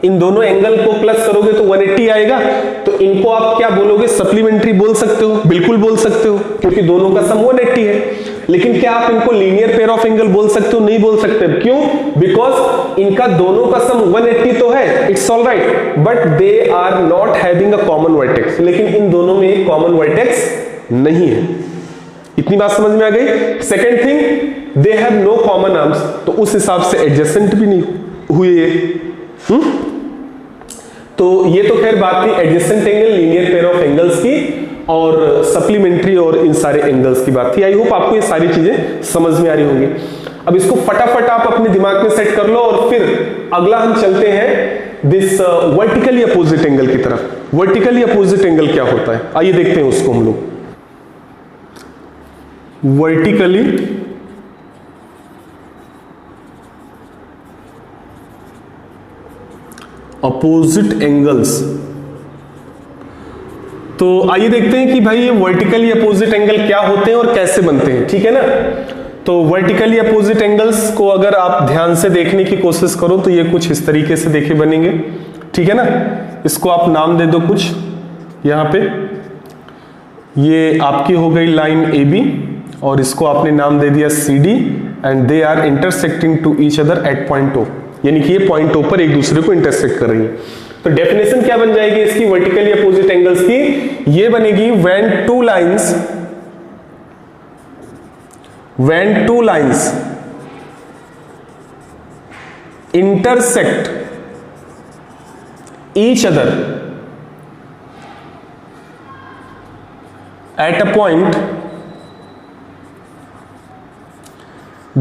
Speaker 1: इन दोनों एंगल को प्लस करोगे तो 180 आएगा। तो इनको आप क्या बोलोगे? सप्लीमेंट्री बोल सकते हो, बिल्कुल बोल सकते हो, क्योंकि दोनों का सम 180 है। लेकिन क्या आप इनको लीनियर पेयर ऑफ एंगल बोल सकते हो? नहीं बोल सकते। क्यों? बिकॉज इनका दोनों का सम 180 तो है, it's all right, but they are not having a common vertex. लेकिन इन दोनों में एक कॉमन वर्टेक्स नहीं है। इतनी बात समझ में आ गई। Second thing, they have no common arms, तो उस हिसाब से एडजेसेंट भी नहीं हुए। तो ये तो खैर बात थी adjacent angle, linear pair of angles की, और सप्लीमेंट्री और इन सारे एंगल्स की बात थी। आई होप आपको ये सारी चीजें समझ में आ रही होंगी। अब इसको फटाफट आप अपने दिमाग में सेट कर लो, और फिर अगला हम चलते हैं दिस वर्टिकली अपोजिट एंगल की तरफ। वर्टिकली अपोजिट एंगल क्या होता है, आइए देखते हैं उसको हम लोग। वर्टिकली अपोजिट एंगल्स, तो आइए देखते हैं कि भाई ये वर्टिकली अपोजिट एंगल क्या होते हैं और कैसे बनते हैं, ठीक है ना। तो वर्टिकली अपोजिट एंगल्स को अगर आप ध्यान से देखने की कोशिश करो तो ये कुछ इस तरीके से देखे बनेंगे, ठीक है ना। इसको आप नाम दे दो कुछ, यहां पे ये आपकी हो गई लाइन AB, और इसको आपने नाम दे दिया CD, and they are intersecting to each other at point O, यानी कि ये पॉइंट O पर एक दूसरे को इंटरसेक्ट कर रही है। तो डेफिनेशन क्या बन जाएगी इसकी वर्टिकली अपोजिट एंगल्स की? ये बनेगी when two lines intersect each other at a point,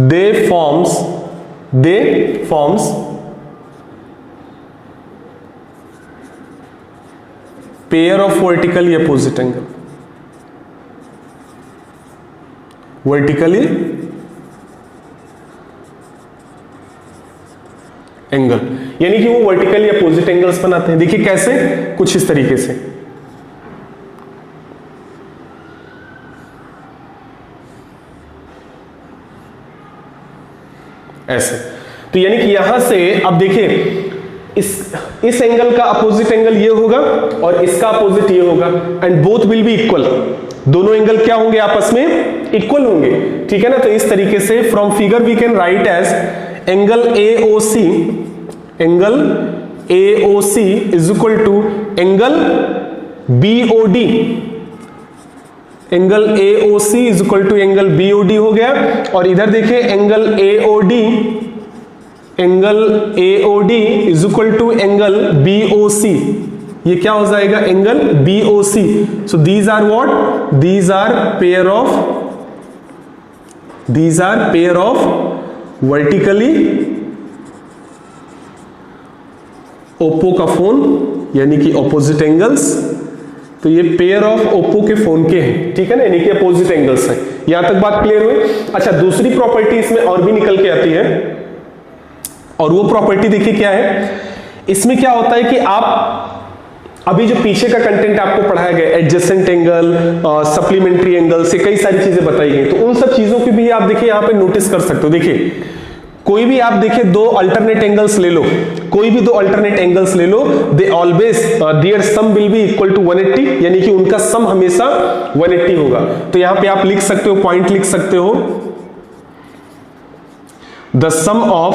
Speaker 1: they forms pair of vertically opposite angle. Vertically angle, यानी कि वो वर्टिकली अपोजिट एंगल्स बनाते हैं। देखिए कैसे, कुछ इस तरीके से। ऐसे, तो यानी कि यहां से अब देखिए इस एंगल का अपोजिट एंगल ये होगा और इसका अपोजिट ये होगा, and both will be equal. दोनों एंगल क्या होंगे? आपस में इक्वल होंगे, ठीक है ना। तो इस तरीके से from figure we can write as angle AOC is equal to angle BOD। Angle AOC is equal to angle BOD हो गया, और इधर देखिए angle AOD is equal to angle BOC। ये क्या हो जाएगा? Angle BOC। So these are what? These are pair of vertically Oppo का फोन यानी कि ऑपोजिट एंगल्स, तो ये पेयर ऑफ ओप्पो के फोन के हैं, ठीक है ना, यानी कि अपोजिट एंगल्स हैं। यहां तक बात क्लियर हुई। अच्छा, दूसरी प्रॉपर्टी इसमें और भी निकल के आती है, और वो प्रॉपर्टी देखिए क्या है। इसमें क्या होता है कि आप अभी जो पीछे का कंटेंट आपको पढ़ाया गया, एडजेसेंट एंगल, सप्लीमेंट्री एंगल से कई सारी चीजें बताई गई, तो उन सब चीजों की भी आप देखिए यहां पे नोटिस कर सकते हो। देखिए कोई भी आप देखिए दो अल्टरनेट एंगल्स ले लो, कोई भी दो अल्टरनेट एंगल्स ले लो, they always there sum will be equal to 180, यानी कि उनका सम हमेशा 180 होगा। तो यहां पे आप लिख सकते हो, पॉइंट लिख सकते हो, the sum of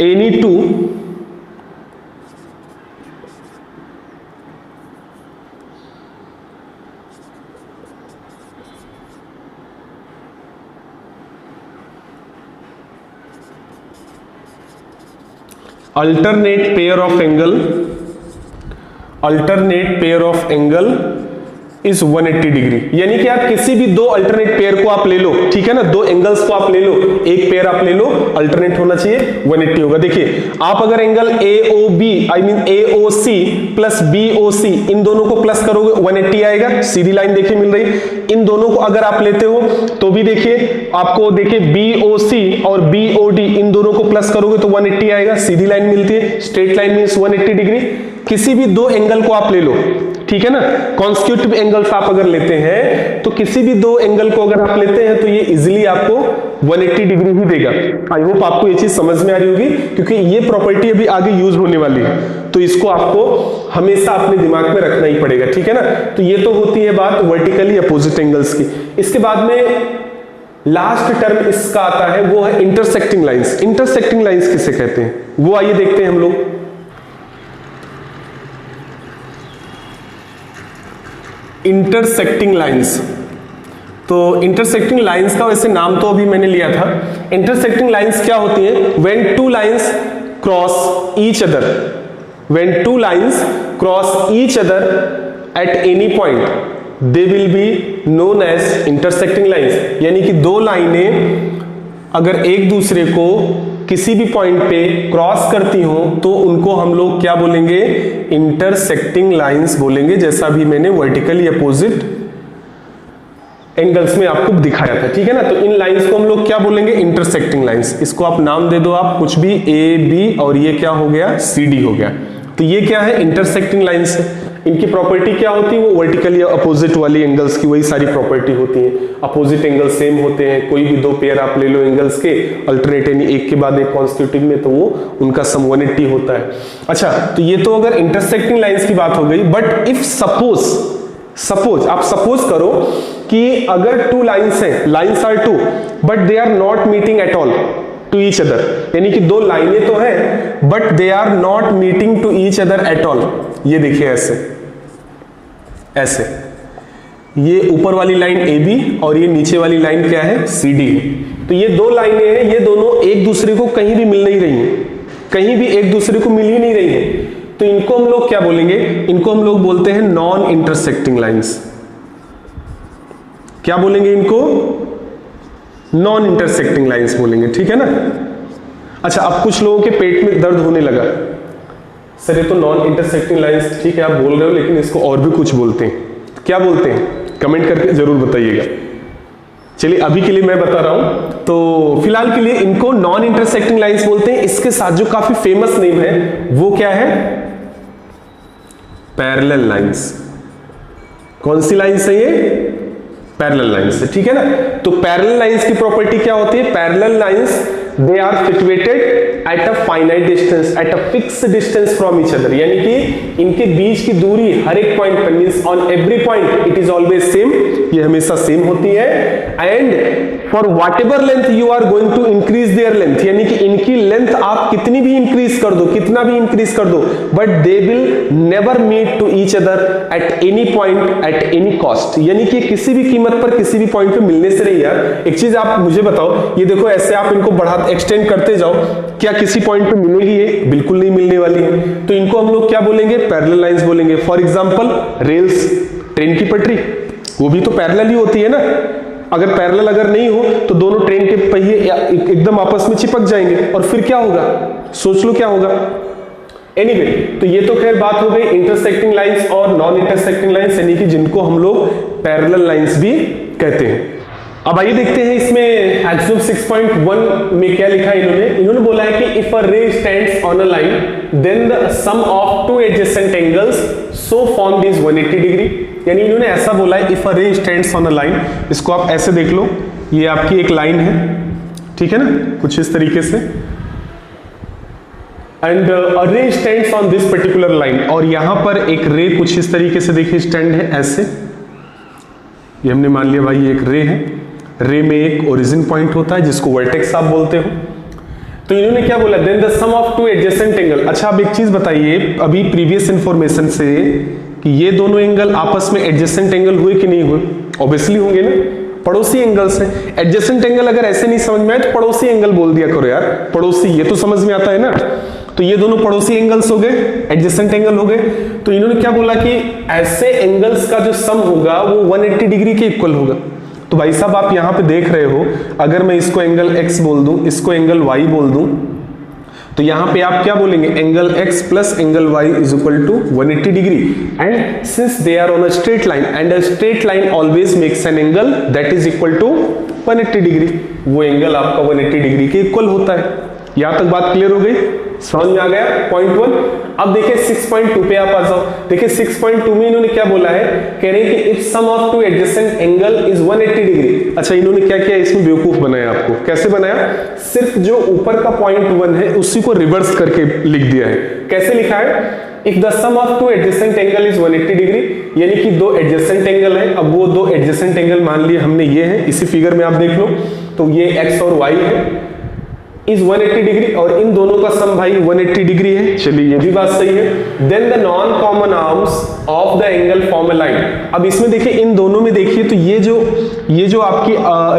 Speaker 1: any two alternate pair of angle is 180 degree, यानी कि आप किसी भी दो अल्टरनेट पेयर को आप ले लो, ठीक है ना, दो एंगल्स को आप ले लो, एक पेयर आप ले लो, अल्टरनेट होना चाहिए, 180 होगा। देखिए आप अगर एंगल AOB आई मीन AOC प्लस BOC इन दोनों को प्लस करोगे 180 आएगा, सीधी लाइन देखिए मिल रही। इन दोनों को अगर आप लेते हो तो भी देखिए आपको देखिए BOC और BOD इन दोनों को प्लस करोगे तो 180 आएगा, सीधी लाइन मिलती है, स्ट्रेट लाइन मींस 180 डिग्री। किसी भी दो एंगल को आप ले लो, ठीक है ना, कॉन्स्टिट्यूटिव एंगल्स आप अगर लेते हैं तो किसी भी दो एंगल को अगर आप लेते हैं तो ये इजीली आपको 180 डिग्री ही देगा। आई होप आपको ये चीज समझ में आ रही होगी, क्योंकि ये प्रॉपर्टी अभी आगे यूज होने वाली है, तो इसको आपको हमेशा अपने दिमाग में रखना ही पड़ेगा, ठीक है ना। तो ये तो होती है बात वर्टिकली अपोजिट एंगल्स की। इसके बाद में लास्ट टर्म इसका आता है, वो है इंटरसेक्टिंग लाइंस। इंटरसेक्टिंग लाइंस किसे कहते हैं वो आइए देखते हैं हम लोग। इंटरसेक्टिंग लाइंस, तो इंटरसेक्टिंग लाइंस का वैसे नाम तो अभी मैंने लिया था। इंटरसेक्टिंग लाइंस क्या होती है? When two lines cross each other, when two lines cross each other at any point they will be known as intersecting lines, यानी कि दो लाइनें अगर एक दूसरे को किसी भी पॉइंट पे क्रॉस करती हो तो उनको हम लोग क्या बोलेंगे? इंटरसेक्टिंग लाइंस बोलेंगे, जैसा भी मैंने वर्टिकली अपोजिट एंगल्स में आपको दिखाया था, ठीक है ना। तो इन लाइंस को हम लोग क्या बोलेंगे? Intersecting lines. इसको आप नाम दे दो आप कुछ भी, AB और ये क्या हो गया? CD हो गया। तो ये क्या है? इंटरसेक्टिंग लाइंस है। इनकी प्रॉपर्टी क्या होती है? वो वर्टिकली अपोजिट वाली एंगल्स की वही सारी प्रॉपर्टी होती है। अपोजिट एंगल सेम होते हैं, कोई भी दो पेयर आप ले लो एंगल्स के अल्टरनेट, यानी एक के बाद एक कॉन्स्टिट्यूटिव में, तो वो उनका सम 180 होता है। अच्छा, तो ये तो अगर इंटरसेक्टिंग लाइंस की बात हो गई। बट इफ सपोज आप सपोज करो कि अगर टू लाइंस हैं, lines are two but they are not meeting at all to each other, यानी कि दो लाइनें तो हैं but they are not meeting to each other at all. ये देखिए ऐसे ये ऊपर वाली लाइन AB और ये नीचे वाली लाइन क्या है? CD है। तो ये दो लाइनें हैं, ये दोनों एक दूसरे को कहीं भी मिल नहीं रही हैं, कहीं भी एक दूसरे को मिल ही नहीं रही है। तो इनको हम लोग क्या बोलेंगे? इनको हम लोग बोलते हैं नॉन इंटरसेक्टिंग लाइंस। क्या बोलेंगे इनको? नॉन इंटरसेक्टिंग लाइंस बोलेंगे, ठीक है ना। अच्छा, अब कुछ लोगों के पेट में दर्द होने लगा, सर ये तो नॉन इंटरसेक्टिंग लाइंस ठीक है आप बोल रहे हो, लेकिन इसको और भी कुछ बोलते हैं। क्या बोलते हैं? कमेंट करके जरूर बताइएगा। चलिए अभी के लिए मैं बता रहा हूं, तो फिलहाल के लिए इनको नॉन इंटरसेक्टिंग लाइंस बोलते हैं। इसके साथ जो काफी फेमस नेम है वो क्या है? Parallel lines. कौन सी लाइंस है ये? पैरेलल लाइंस है, ठीक है ना। तो पैरेलल लाइंस की प्रॉपर्टी क्या होती है? Parallel lines they are situated at a finite distance, at a fix distance from each other, यानी कि इनके बीच की दूरी हर एक पॉइंट पर means on every point it is always same, ये हमेशा सेम होती है। And for whatever length you are going to increase their length, यानी कि इनकी लेंथ आप कितनी भी इंक्रीज कर दो, कितना भी इंक्रीज कर दो, but they will never meet to each other at any point at any cost, यानी कि किसी भी कीमत पर किसी भी पॉइंट पे मिलने से नहीं। यार एक चीज आप मुझे बताओ, ये देखो ऐसे आप इनको बढ़ा एक्सटेंड करते जाओ, क्या किसी पॉइंट पे मिलेगी? ये बिल्कुल नहीं मिलने वाली है। तो इनको हम लोग क्या बोलेंगे? पैरेलल लाइंस बोलेंगे। फॉर एग्जांपल रेल्स, ट्रेन की पटरी, वो भी तो पैरेलल ही होती है ना, अगर पैरेलल अगर नहीं हो तो दोनों ट्रेन के पहिए एकदम आपस में चिपक जाएंगे और फिर क्या होगा, सोच लो क्या होगा। एनीवे, तो ये तो खैर बात हो गई इंटरसेक्टिंग लाइंस और नॉन इंटरसेक्टिंग लाइंस, यानी कि जिनको हम लोग पैरेलल लाइंस भी कहते हैं। अब आइए देखते हैं इसमें एक्सोम 6.1 में क्या लिखा है इन्होंने बोला है कि if a ray stands on a line then the sum of two adjacent angles so formed is 180 degree. यानी इन्होंने ऐसा बोला है if a ray stands on a line, इसको आप ऐसे देख लो, ये आपकी एक लाइन है, ठीक है ना, कुछ इस तरीके से, and a ray stands on this particular line, और यहां पर एक रे कुछ इस तरीके से देखिए स्टैंड है ऐसे, ये हमने मान लिया भाई ये एक रे है, रे में एक ओरिजिन पॉइंट होता है जिसको वर्टेक्स आप बोलते हो। तो इन्होंने क्या बोला, then the sum of two adjacent angle. अच्छा अब एक चीज बताइए अभी प्रीवियस इंफॉर्मेशन से कि ये दोनों एंगल आपस में एडजेसेंट एंगल हुए कि नहीं हुए, ऑब्वियसली होंगे ना, पड़ोसी एंगल्स हैं। एडजेसेंट एंगल अगर ऐसे नहीं समझ में आए तो पड़ोसी एंगल बोल दिया करो यार, पड़ोसी, ये तो समझ में आता है ना। तो ये दोनों पड़ोसी एंगल्स हो गए, एडजेसेंट एंगल हो गए। तो इन्होंने क्या बोला कि ऐसे एंगल्स का जो सम होगा वो 180 डिग्री के इक्वल होगा। तो भाई साहब आप यहां पे देख रहे हो, अगर मैं इसको एंगल x बोल दूं, इसको एंगल y बोल दूं, तो यहां पे आप क्या बोलेंगे, angle x plus angle y is equal to 180 degree. And since they are on a straight line and a straight line always makes an angle that is equal to 180 degree, वो angle आपका 180 degree के equal होता है। यहां तक बात clear हो गई, समझ में आ गया पॉइंट 1। अब देखिए 6.2 पे आप आ जाओ। देखिए 6.2 में इन्होंने क्या बोला है, कह रहे हैं कि if sum of two adjacent angle is 180 degree. अच्छा इन्होंने क्या किया, इसमें बेवकूफ बनाया आपको। कैसे बनाया, सिर्फ जो ऊपर का पॉइंट 1 है उसी को रिवर्स करके लिख दिया है। कैसे लिखा है, if the sum of two adjacent angle is 180 degree, यानी कि दो एडजेसेंट एंगल है। अब वो दो एडजेसेंट एंगल मान लिए हमने, ये है, इसी फिगर में आप देख लो, तो ये x और y है, इज 180 डिग्री, और इन दोनों का सम भाई 180 डिग्री है। चलिए ये भी बात सही है। Then the non common arms of the angle form a line. अब इसमें देखिए इन दोनों में देखिए तो ये जो आपकी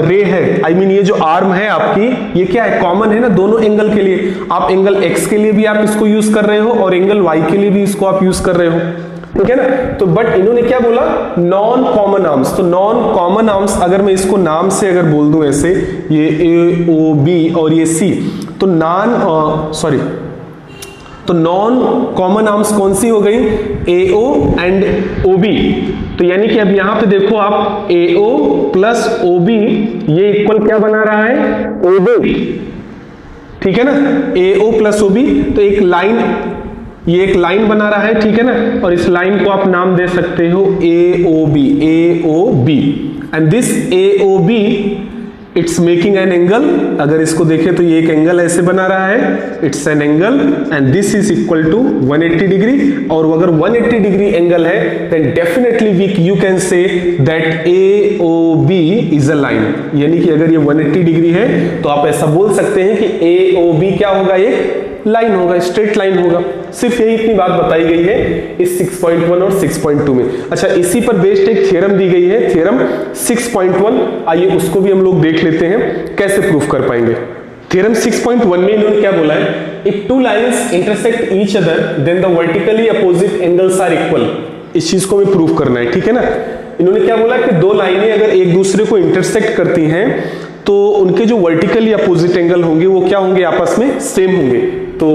Speaker 1: रे है, आई मीन ये जो आर्म है आपकी, ये क्या है, कॉमन है ना दोनों एंगल के लिए। आप एंगल x के लिए भी आप इसको यूज कर रहे हो और एंगल y के लिए भी इसको आप यूज कर रहे हो, ठीक है ना। तो बट इन्होंने क्या बोला, नॉन कॉमन आर्म्स। तो नॉन कॉमन आर्म्स अगर मैं इसको नाम से अगर बोल दूं ऐसे, ये ए ओ बी और ये सी, तो तो नॉन कॉमन आर्म्स कौन सी हो गई, ए ओ एंड ओ बी। तो यानी कि अब यहां पे देखो आप, ए ओ प्लस ओ बी ये इक्वल क्या बना रहा है, ओ बी, ठीक है ना, ए ओ प्लस ओ बी। तो एक लाइन, ये एक लाइन बना रहा है, ठीक है ना, और इस लाइन को आप नाम दे सकते हो A O B, A O B, and this A O B it's making an angle. अगर इसको देखें तो ये एक एंगल ऐसे बना रहा है, it's an angle and this is equal to 180 degree. और अगर 180 डिग्री एंगल है then definitely you can say that A O B is a line. यानी कि अगर ये 180 डिग्री है तो आप ऐसा बोल सकते हैं कि ए ओ बी क्या होगा, एक लाइन होगा, स्ट्रेट लाइन होगा। सिर्फ यही इतनी बात बताई गई है इस 6.1 और 6.2 में। अच्छा इसी पर बेस्ड एक थ्योरम दी गई है, थ्योरम 6.1, आइए उसको भी हम लोग देख लेते हैं कैसे प्रूफ कर पाएंगे। थ्योरम 6.1 में इन्होंने क्या बोला है, if two lines intersect each other then the vertically opposite angles are equal. इस चीज को भी प्रूफ करना है, ठीक है ना। इन्होंने क्या बोला कि दो लाइनें अगर एक दूसरे को इंटरसेक्ट करती हैं तो उनके जो वर्टिकली अपोजिट एंगल होंगे वो क्या होंगे, आपस में सेम होंगे। तो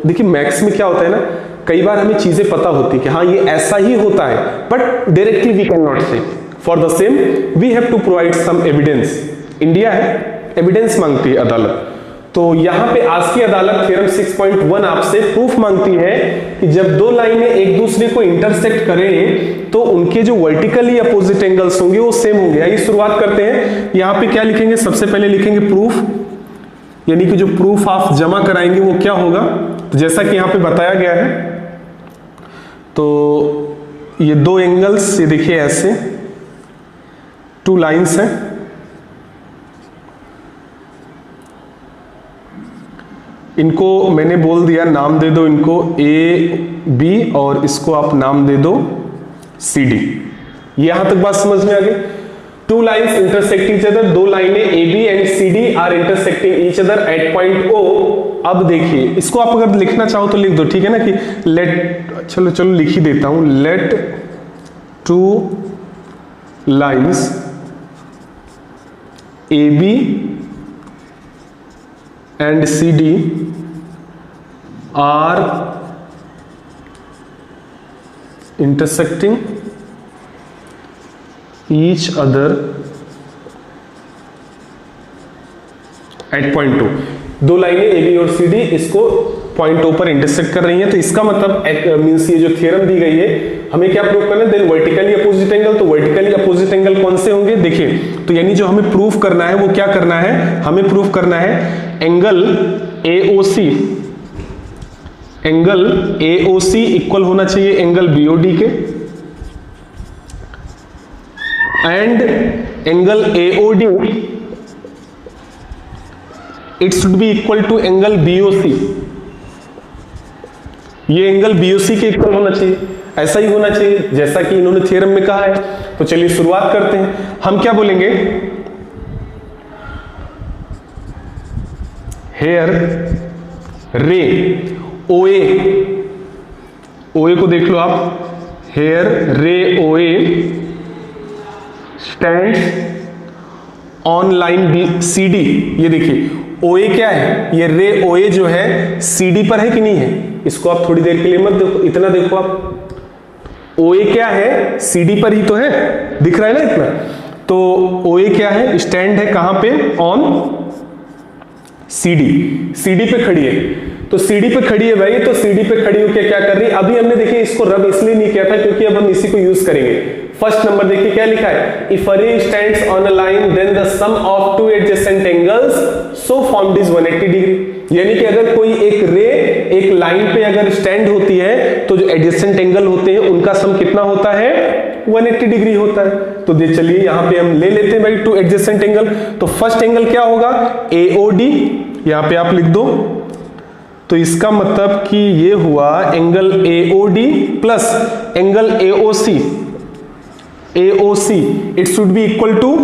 Speaker 1: देखिए मैथ्स में क्या होता है ना, कई बार हमें चीजें पता होती है कि हाँ ये ऐसा ही होता है, but directly we can not say. For the same we have to provide some evidence. India है, एविडेंस मांगती है अदालत। तो यहां पे आज की अदालत थ्योरम 6.1 आपसे प्रूफ मांगती है कि जब दो लाइनें एक दूसरे को इंटरसेक्ट करें तो उनके जो वर्टिकली अपोजिट एंगल्स होंगे वो सेम होंगे। आइए शुरुआत करते हैं। यहां पे क्या लिखेंगे, सबसे पहले लिखेंगे प्रूफ, यानी कि जो प्रूफ आप जमा कराएंगे वो क्या होगा, तो जैसा कि यहां पे बताया गया है। तो ये दो एंगल्स, ये देखिए ऐसे टू लाइंस हैं, इनको मैंने बोल दिया, नाम दे दो इनको ए बी और इसको आप नाम दे दो सी डी। यहां तक बात समझ में आ गई। Two lines intersect each other, दो लाइनें A B and C D are intersecting each other at point O. अब देखिए इसको आप अगर लिखना चाहो तो लिख दो, ठीक है ना, कि लेट, चलो लिख ही देता हूं, let two lines AB and CD are intersecting each other at point 2। दो लाइनें AB और CD इसको पॉइंट O पर इंटरसेक्ट कर रही हैं, तो इसका मतलब मींस ये जो थ्योरम दी गई है हमें क्या प्रूव करना है, देन वर्टिकली अपोजिट एंगल। तो वर्टिकली अपोजिट एंगल कौन से होंगे, देखिए तो यानी जो हमें प्रूव करना है वो क्या करना है, हमें प्रूव करना है एंगल AOC इक्वल होना चाहिए एंगल BOD के, and angle AOD it should be equal to angle BOC। ये एंगल BOC के इक्वल होना चाहिए, ऐसा ही होना चाहिए जैसा कि इन्होंने थ्योरम में कहा है। तो चलिए शुरुआत करते हैं। हम क्या बोलेंगे, हेयर रे OA को देख लो आप, हेयर रे OA stands on line CD। ये देखिए OA क्या है, ये रे OA जो है CD पर है कि नहीं है, इसको आप थोड़ी देर के लिए मत देखो, इतना देखो आप। OA क्या है, CD पर ही तो है, दिख रहा है ना इतना। तो OA क्या है, स्टैंड है कहां पे, ऑन CD पे खड़ी है। तो CD पे खड़ी है भाई, तो CD पे खड़ी होकर क्या कर रही है, अभी हमने देखिए इसको रब इसलिए नहीं किया था क्योंकि अब हम इसी को यूज करेंगे। फर्स्ट नंबर देखिए क्या लिखा है, if a ray stands on a line then the sum of two adjacent angles so formed is 180 degree. यानी कि अगर कोई एक रे एक लाइन पे अगर स्टैंड होती है तो जो एडजेसेंट एंगल होते हैं उनका सम कितना होता है, 180 डिग्री होता है। तो चलिए यहां पे हम ले लेते हैं भाई टू एडजेसेंट एंगल। तो फर्स्ट एंगल क्या होगा, AOD, यहां पे आप लिख दो। तो इसका मतलब कि ये हुआ angle AOD plus angle AOC it should be equal to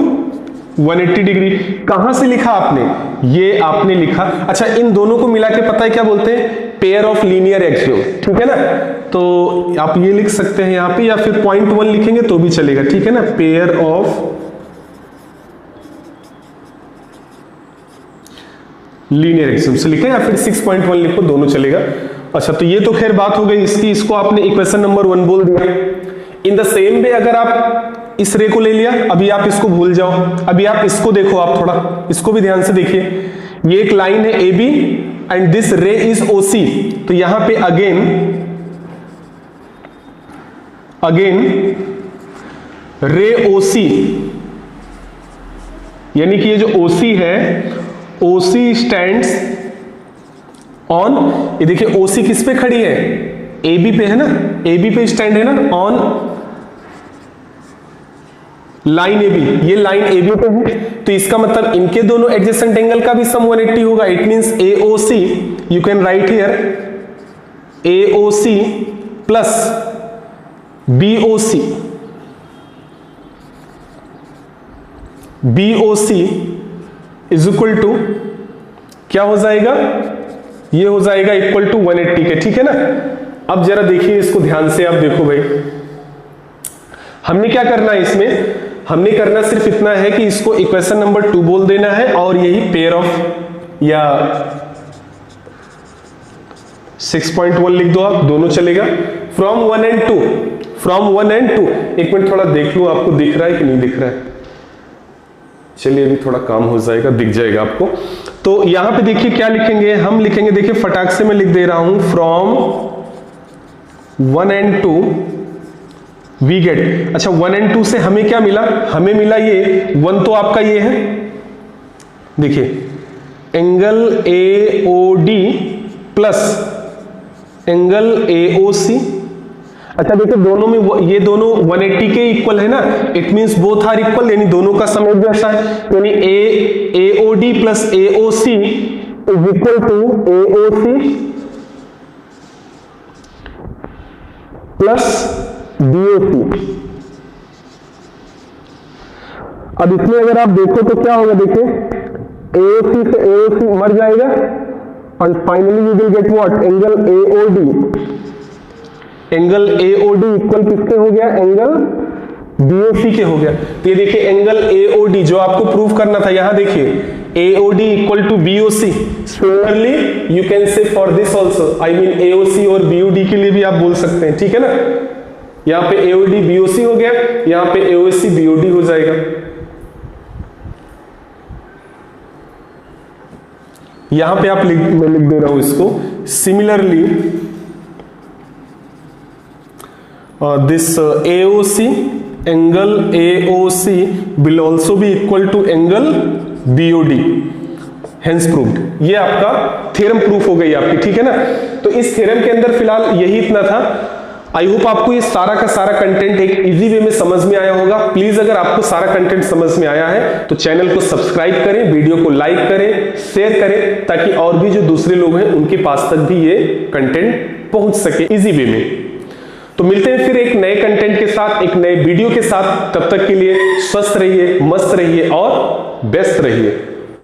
Speaker 1: 180 degree. कहां से लिखा आपने, ये आपने लिखा, अच्छा इन दोनों को मिला के पता है क्या बोलते हैं, पेयर ऑफ लीनियर एक्सियोम, ठीक है ना। तो आप ये लिख सकते हैं यहां पे, या फिर 0.1 लिखेंगे तो भी चलेगा, ठीक है ना, पेयर ऑफ लीनियर एक्सियोम से लिखा, या फिर 6.1 लिखो, दोनों चलेगा। अच्छा तो ये तो खैर बात हो गई इसकी, इसको आपने इक्वेशन नंबर 1 बोल दिया। इन द सेम वे अगर आप इस रे को ले लिया, अभी आप इसको भूल जाओ, अभी आप इसको देखो, आप थोड़ा इसको भी ध्यान से देखिए। ये एक लाइन है AB एंड दिस रे इज OC। तो यहां पे अगेन रे OC, यानी कि ये जो OC है, OC स्टैंड्स ऑन, ये देखिए OC किस पे खड़ी है, AB पे है ना, AB पे स्टैंड है ना, ऑन लाइन AB, ये लाइन AB पे है। तो इसका मतलब इनके दोनों एडजेसेंट एंगल का भी सम 180 होगा। It means AOC, you can write here AOC plus BOC is equal to क्या हो जाएगा, ये हो जाएगा इक्वल टू 180 के, ठीक है ना। अब जरा देखिए इसको ध्यान से, आप देखो भाई हमने क्या करना है इसमें, हमने करना सिर्फ इतना है कि इसको इक्वेशन नंबर 2 बोल देना है और यही पेयर ऑफ या 6.1 लिख दो आप, दोनों चलेगा। फ्रॉम 1 and 2, एक मिनट थोड़ा देख लो आपको दिख रहा है कि नहीं दिख रहा है, चलिए अभी थोड़ा काम हो जाएगा, दिख जाएगा आपको। तो यहां पे देखिए क्या लिखेंगे, हम लिखेंगे, देखिए फटाक से मैं लिख दे रहा हूं, फ्रॉम 1 and 2 वी गेट। अच्छा 1 and 2 से हमें क्या मिला, हमें मिला ये 1 तो आपका ये है, देखिए angle AOD plus angle AOC। अच्छा देखिए दोनों में ये दोनों 180 के इक्वल है ना, it means both are equal, यानी दोनों का सम एक जैसा है, यानी AOD plus AOC is equal to AOC plus BOC। अब इसमें अगर आप देखो तो क्या होगा, देखिए AOC से AOC मर जाएगा और finally you will get what, angle AOD equal किसके हो गया, एंगल BOC के हो गया। तो ये देखिए एंगल AOD जो आपको प्रूव करना था, यहां देखिए AOD equal to BOC। Similarly you can say for this also, I mean AOC और BOD के लिए भी आप बोल सकते हैं, ठीक है ना। यहां पे AOD BOC हो गया, यहां पे AOC BOD हो जाएगा। यहां पे मैं लिख दे रहा हूं इसको, similarly this AOC angle AOC will also be equal to angle BOD, hence proved। ये आपका थ्योरम प्रूफ हो गई आपकी, ठीक है ना। तो इस थ्योरम के अंदर फिलहाल यही इतना था। आई होप आपको ये सारा का सारा कंटेंट एक इजी वे में समझ में आया होगा। प्लीज अगर आपको सारा कंटेंट समझ में आया है तो चैनल को सब्सक्राइब करें, वीडियो को लाइक करें, शेयर करें, ताकि और भी जो दूसरे लोग हैं उनके पास तक भी ये कंटेंट पहुंच सके इजी वे में। तो मिलते हैं फिर एक नए कंटेंट के साथ, एक नए वीडियो के साथ। तब तक के लिए स्वस्थ रहिए, मस्त रहिए और बेस्ट रहिए।